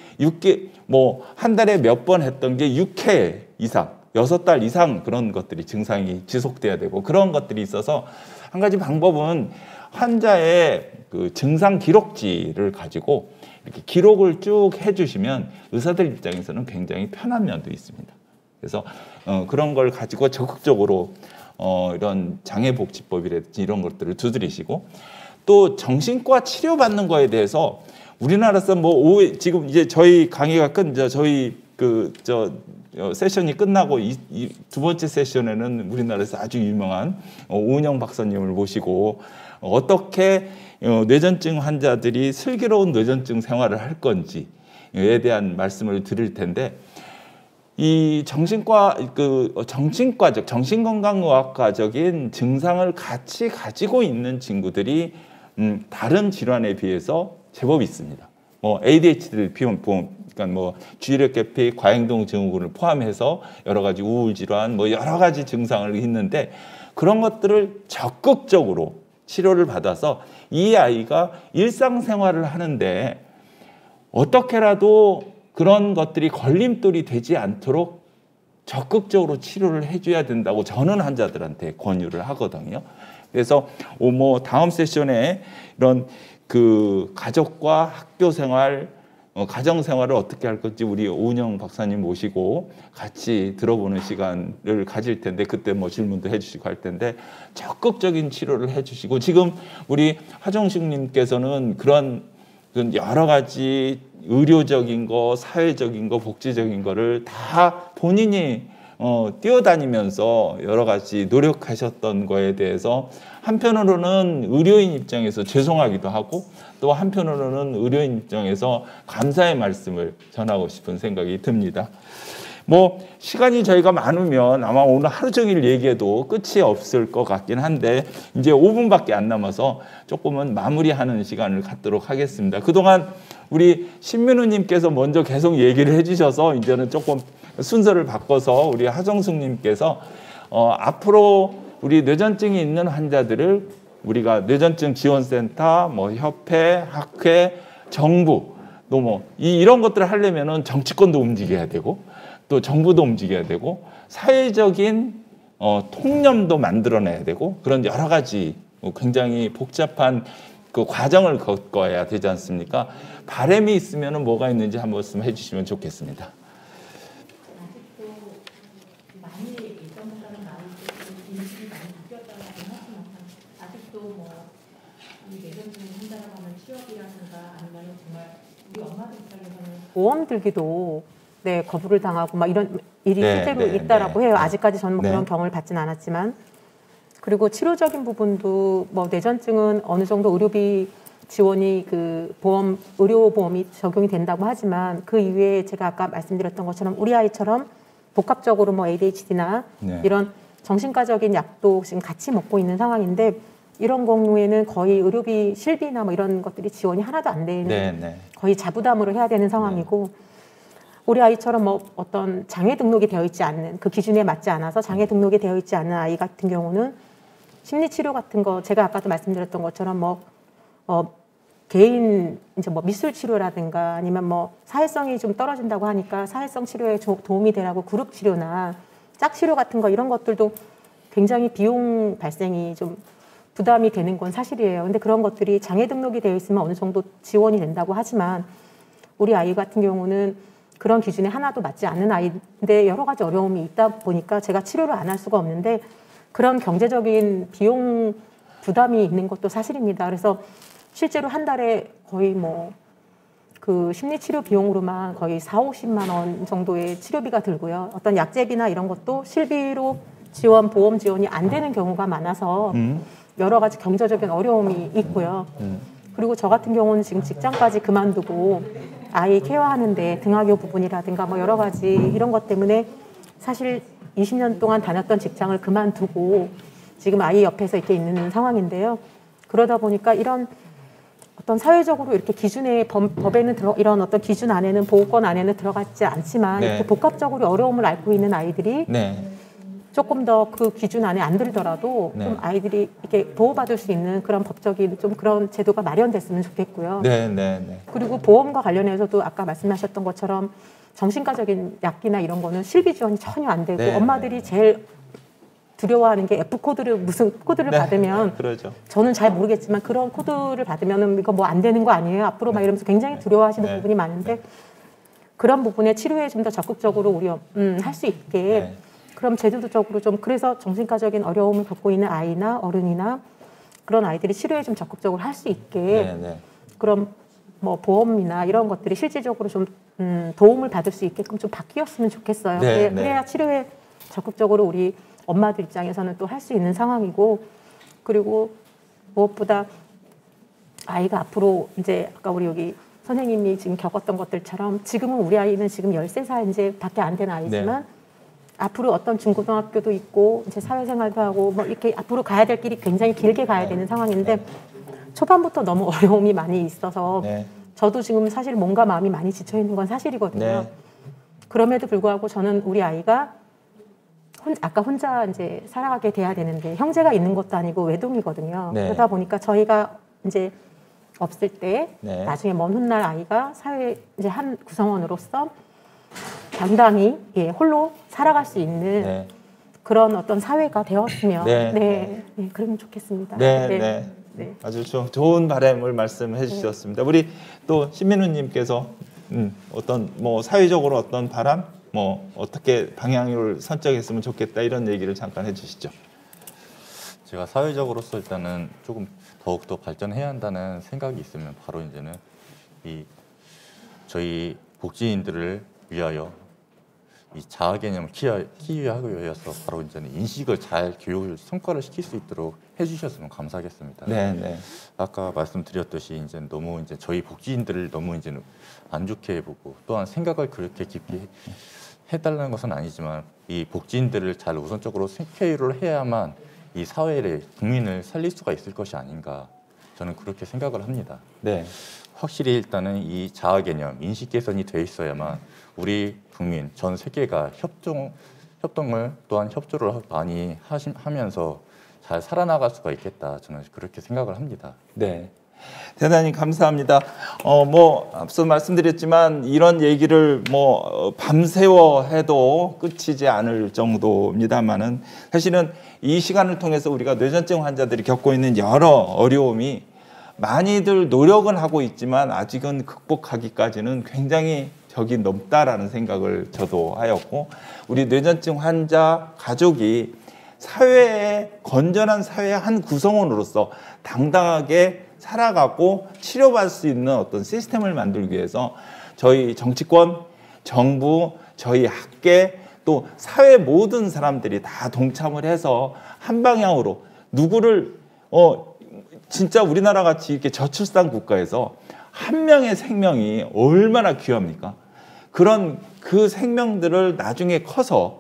한 달에 몇 번 했던 게 6회 이상, 6달 이상 그런 것들이 증상이 지속돼야 되고, 그런 것들이 있어서 한 가지 방법은 환자의 그 증상 기록지를 가지고 이렇게 기록을 쭉 해주시면 의사들 입장에서는 굉장히 편한 면도 있습니다. 그래서 그런 걸 가지고 적극적으로 이런 장애복지법이라든지 이런 것들을 두드리시고, 또 정신과 치료받는 거에 대해서 우리나라에서 지금 이제 저희 강의가 저희 세션이 끝나고 두 번째 세션에는 우리나라에서 아주 유명한 오은영 박사님을 모시고 어떻게 뇌전증 환자들이 슬기로운 뇌전증 생활을 할 건지에 대한 말씀을 드릴 텐데, 이 정신건강의학과적인 증상을 같이 가지고 있는 친구들이 다른 질환에 비해서 제법 있습니다. ADHD를 그러니까 주의력계피, 과행동 증후군을 포함해서 여러 가지 우울 질환, 여러 가지 증상을 있는데, 그런 것들을 적극적으로 치료를 받아서 이 아이가 일상생활을 하는데 어떻게라도 그런 것들이 걸림돌이 되지 않도록 적극적으로 치료를 해줘야 된다고 저는 환자들한테 권유를 하거든요. 그래서 다음 세션에 이런 그 가족과 학교 생활, 가정 생활을 어떻게 할 건지 우리 오은영 박사님 모시고 같이 들어보는 시간을 가질 텐데, 그때 질문도 해주시고 할 텐데 적극적인 치료를 해주시고, 지금 우리 하정식님께서는 그런 여러 가지 의료적인 거, 사회적인 거, 복지적인 거를 다 본인이 뛰어다니면서 여러 가지 노력하셨던 거에 대해서 한편으로는 의료인 입장에서 죄송하기도 하고, 또 한편으로는 의료인 입장에서 감사의 말씀을 전하고 싶은 생각이 듭니다. 시간이 저희가 많으면 아마 오늘 하루 종일 얘기해도 끝이 없을 것 같긴 한데, 이제 5분밖에 안 남아서 조금은 마무리하는 시간을 갖도록 하겠습니다. 그동안 우리 신민우님께서 먼저 계속 얘기를 해주셔서 이제는 조금 순서를 바꿔서 우리 하정숙님께서 앞으로 우리 뇌전증이 있는 환자들을 우리가 뇌전증 지원센터, 협회, 학회, 정부, 또 이런 것들을 하려면은 정치권도 움직여야 되고, 또 정부도 움직여야 되고, 사회적인 통념도 만들어내야 되고, 그런 여러 가지 굉장히 복잡한 그 과정을 겪어야 되지 않습니까? 바람이 있으면 뭐가 있는지 한 말씀 해주시면 좋겠습니다. 보험 들기도 거부를 당하고 이런 일이 실제로 있다라고 해요. 아직까지 저는 그런 경험을 받진 않았지만, 그리고 치료적인 부분도 뇌전증은 어느 정도 의료비 지원이 의료보험이 적용이 된다고 하지만, 그 이외에 제가 아까 말씀드렸던 것처럼 우리 아이처럼 복합적으로 ADHD나 이런 정신과적인 약도 지금 같이 먹고 있는 상황인데, 이런 경우에는 거의 의료비 실비나 이런 것들이 지원이 하나도 안 되는 거의 자부담으로 해야 되는 상황이고, 우리 아이처럼 어떤 장애 등록이 되어 있지 않는, 그 기준에 맞지 않아서 장애 등록이 되어 있지 않은 아이 같은 경우는 심리치료 같은 거, 제가 아까도 말씀드렸던 것처럼 개인 미술 치료라든가 아니면 사회성이 좀 떨어진다고 하니까 사회성 치료에 도움이 되라고 그룹 치료나 짝 치료 같은 거, 이런 것들도 굉장히 비용 발생이 좀 부담이 되는 건 사실이에요. 근데 그런 것들이 장애 등록이 되어 있으면 어느 정도 지원이 된다고 하지만, 우리 아이 같은 경우는 그런 기준에 하나도 맞지 않는 아이인데 여러 가지 어려움이 있다 보니까 제가 치료를 안 할 수가 없는데 그런 경제적인 비용 부담이 있는 것도 사실입니다. 그래서 실제로 한 달에 거의 뭐 그 심리치료 비용으로만 거의 40~50만 원 정도의 치료비가 들고요. 어떤 약제비나 이런 것도 실비로 지원, 보험 지원이 안 되는 경우가 많아서 여러 가지 경제적인 어려움이 있고요. 그리고 저 같은 경우는 지금 직장까지 그만두고 아이 케어하는데 등하교 부분이라든가 뭐 여러 가지 이런 것 때문에 사실 20년 동안 다녔던 직장을 그만두고 지금 아이 옆에서 이렇게 있는 상황인데요. 그러다 보니까 이런 어떤 사회적으로 이렇게 기준에 법에는 이런 어떤 기준 안에는 보호권 안에는 들어가지 않지만 네. 이렇게 복합적으로 어려움을 앓고 있는 아이들이 네. 조금 더 그 기준 안에 안 들더라도 네. 좀 아이들이 이렇게 보호받을 수 있는 그런 법적인 좀 그런 제도가 마련됐으면 좋겠고요. 네, 네, 네. 그리고 보험과 관련해서도 아까 말씀하셨던 것처럼 정신과적인 약기나 이런 거는 실비 지원이 전혀 안 되고 네. 엄마들이 제일 두려워하는 게 F코드를 무슨 코드를 네. 받으면 그러죠. 저는 잘 모르겠지만 그런 코드를 받으면 이거 뭐 안 되는 거 아니에요? 앞으로 막 이러면서 굉장히 두려워하시는 네. 부분이 많은데 그런 부분에 치료에 좀 더 적극적으로 우리 할 수 있게 네. 그럼 제도적으로 좀 그래서 정신과적인 어려움을 겪고 있는 아이나 어른이나 그런 아이들이 치료에 좀 적극적으로 할 수 있게 네, 네. 그런 뭐 보험이나 이런 것들이 실질적으로 좀 도움을 받을 수 있게끔 좀 바뀌었으면 좋겠어요. 네, 네. 그래야 치료에 적극적으로 우리 엄마들 입장에서는 또 할 수 있는 상황이고 그리고 무엇보다 아이가 앞으로 이제 아까 우리 여기 선생님이 지금 겪었던 것들처럼 지금은 우리 아이는 지금 13살 이제 밖에 안 된 아이지만 앞으로 어떤 중고등학교도 있고 이제 사회생활도 하고 뭐 이렇게 앞으로 가야 될 길이 굉장히 길게 가야 되는 상황인데 초반부터 너무 어려움이 많이 있어서 네. 저도 지금 사실 몸과 마음이 많이 지쳐 있는 건 사실이거든요. 네. 그럼에도 불구하고 저는 우리 아이가 아까 혼자 이제 살아가게 돼야 되는데 형제가 있는 것도 아니고 외동이거든요. 네. 그러다 보니까 저희가 이제 없을 때 네. 나중에 먼 훗날 아이가 사회 이제 한 구성원으로서 당당히 홀로 살아갈 수 있는 네. 그런 어떤 사회가 되었으면 네. 그러면 좋겠습니다. 네, 네. 네. 아주 좋은 바람을 말씀해 주셨습니다. 우리 또 신민우님께서 어떤 뭐 사회적으로 어떤 바람, 뭐 어떻게 방향을 선정했으면 좋겠다 이런 얘기를 잠깐 해주시죠. 제가 사회적으로서 일단은 조금 더욱더 발전해야 한다는 생각이 있으면 바로 이제는 이 저희 복지인들을 위하여 이 자아 개념을 키워하기 위해서 바로 이제는 인식을 잘 교육을 성과를 시킬 수 있도록 해주셨으면 감사하겠습니다. 네, 네. 아까 말씀드렸듯이 이제 너무 이제 저희 복지인들을 너무 이제는 안 좋게 보고 또한 생각을 그렇게 깊게 해달라는 것은 아니지만 이 복지인들을 잘 우선적으로 케어를 해야만 이 사회를 국민을 살릴 수가 있을 것이 아닌가 저는 그렇게 생각을 합니다. 네. 확실히 일단은 이 자아 개념, 인식 개선이 돼 있어야만 우리 국민 전 세계가 협동을 또한 협조를 많이 하면서 잘 살아나갈 수가 있겠다. 저는 그렇게 생각을 합니다. 네. 대단히 감사합니다. 뭐 앞서 말씀드렸지만 이런 얘기를 뭐 밤새워 해도 끝이지 않을 정도입니다만은 사실은 이 시간을 통해서 우리가 뇌전증 환자들이 겪고 있는 여러 어려움이 많이들 노력은 하고 있지만 아직은 극복하기까지는 굉장히 적이 넘다라는 생각을 저도 하였고 우리 뇌전증 환자 가족이 사회의 건전한 사회의 한 구성원으로서 당당하게 살아가고 치료받을 수 있는 어떤 시스템을 만들기 위해서 저희 정치권, 정부, 저희 학계 또 사회 모든 사람들이 다 동참을 해서 한 방향으로 누구를 진짜 우리나라 같이 이렇게 저출산 국가에서 한 명의 생명이 얼마나 귀합니까? 그런 그 생명들을 나중에 커서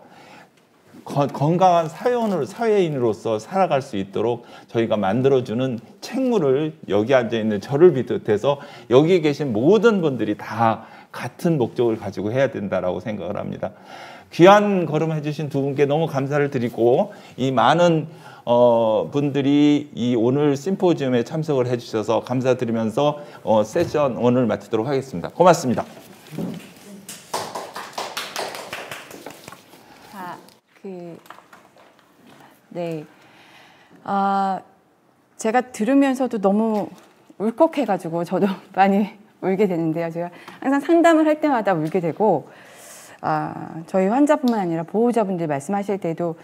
건강한 사회인으로서 살아갈 수 있도록 저희가 만들어주는 책무를 여기 앉아있는 저를 비롯해서 여기에 계신 모든 분들이 다 같은 목적을 가지고 해야 된다라고 생각을 합니다. 귀한 걸음 해주신 두 분께 너무 감사를 드리고 이 많은 분들이 이 오늘 심포지엄에 참석을 해주셔서 감사드리면서 세션 오늘 마치도록 하겠습니다. 고맙습니다. 네. 제가 들으면서도 너무 울컥해가지고 저도 많이 울게 되는데요. 제가 항상 상담을 할 때마다 울게 되고, 저희 환자뿐만 아니라 보호자분들 말씀하실 때도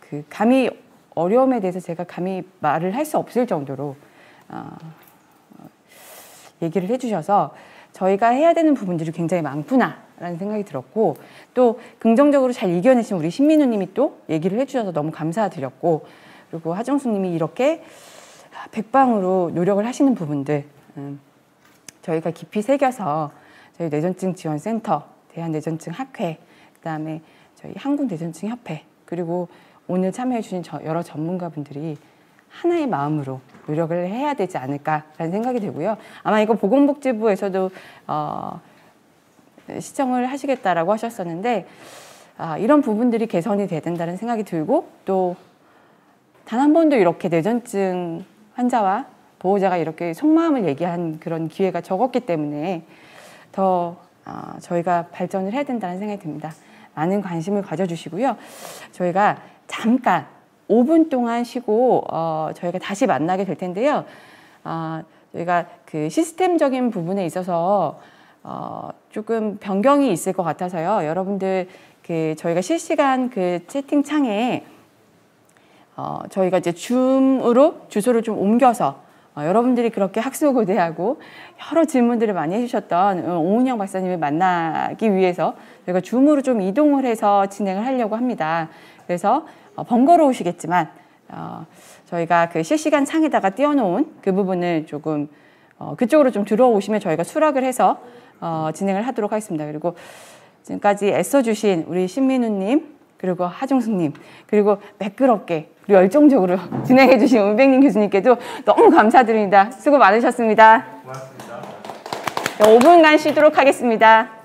그 감히 어려움에 대해서 제가 감히 말을 할 수 없을 정도로 얘기를 해주셔서 저희가 해야 되는 부분들이 굉장히 많구나라는 생각이 들었고, 또 긍정적으로 잘 이겨내신 우리 신민우님이 또 얘기를 해주셔서 너무 감사드렸고, 그리고 하정수님이 이렇게 백방으로 노력을 하시는 부분들 저희가 깊이 새겨서 저희 뇌전증 지원센터, 대한뇌전증학회, 그다음에 저희 한국뇌전증협회, 그리고 오늘 참여해 주신 여러 전문가분들이 하나의 마음으로 노력을 해야 되지 않을까라는 생각이 들고요. 아마 이거 보건복지부에서도 시청을 하시겠다라고 하셨었는데, 이런 부분들이 개선이 돼야 된다는 생각이 들고, 또 단 한 번도 이렇게 뇌전증 환자와 보호자가 이렇게 속마음을 얘기한 그런 기회가 적었기 때문에 더 저희가 발전을 해야 된다는 생각이 듭니다. 많은 관심을 가져주시고요. 저희가 잠깐 5분 동안 쉬고 저희가 다시 만나게 될 텐데요. 저희가 그 시스템적인 부분에 있어서 조금 변경이 있을 것 같아서요. 여러분들 그 저희가 실시간 그 채팅창에 저희가 이제 줌으로 주소를 좀 옮겨서 여러분들이 그렇게 학수고대하고 여러 질문들을 많이 해주셨던 오은영 박사님을 만나기 위해서 저희가 줌으로 좀 이동을 해서 진행을 하려고 합니다. 그래서 번거로우시겠지만 저희가 그 실시간 창에다가 띄워놓은 그 부분을 조금 그쪽으로 좀 들어오시면 저희가 수락을 해서 진행을 하도록 하겠습니다. 그리고 지금까지 애써주신 우리 신민우님, 그리고 하정숙님, 그리고 매끄럽게 그리고 열정적으로 진행해주신 은백님 교수님께도 너무 감사드립니다. 수고 많으셨습니다. 고맙습니다. 5분간 쉬도록 하겠습니다.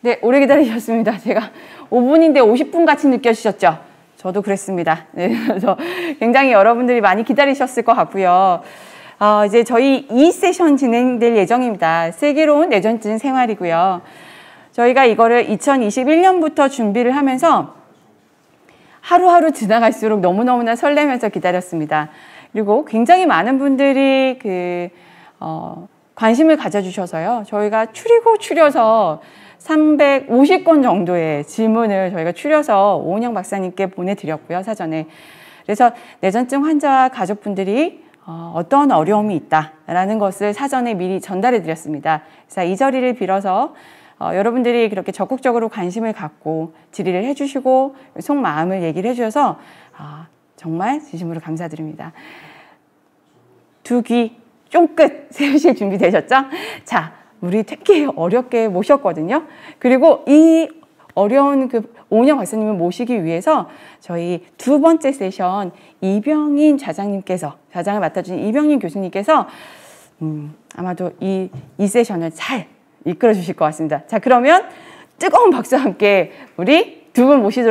네, 오래 기다리셨습니다. 제가 5분인데 50분 같이 느껴지셨죠? 저도 그랬습니다. 네, 그래서 굉장히 여러분들이 많이 기다리셨을 것 같고요. 이제 저희 2세션 진행될 예정입니다. 슬기로운 뇌전증 생활이고요. 저희가 이거를 2021년부터 준비를 하면서 하루하루 지나갈수록 너무너무나 설레면서 기다렸습니다. 그리고 굉장히 많은 분들이 관심을 가져주셔서요. 저희가 추려서 350건 정도의 질문을 저희가 추려서 오은영 박사님께 보내드렸고요, 사전에. 그래서 뇌전증 환자와 가족분들이 어떤 어려움이 있다라는 것을 사전에 미리 전달해 드렸습니다. 그래서 이 자리를 빌어서 여러분들이 그렇게 적극적으로 관심을 갖고 질의를 해주시고 속마음을 얘기를 해주셔서 정말 진심으로 감사드립니다. 두 귀 쫑긋 세우실 준비 되셨죠? 자, 우리 되게 어렵게 모셨거든요. 그리고 이 어려운 오은영 박사님을 모시기 위해서 저희 두 번째 세션 이병인 좌장을 맡아주신 이병인 교수님께서 아마도 이 세션을 잘 이끌어 주실 것 같습니다. 자, 그러면 뜨거운 박수와 함께 우리 두 분 모시도록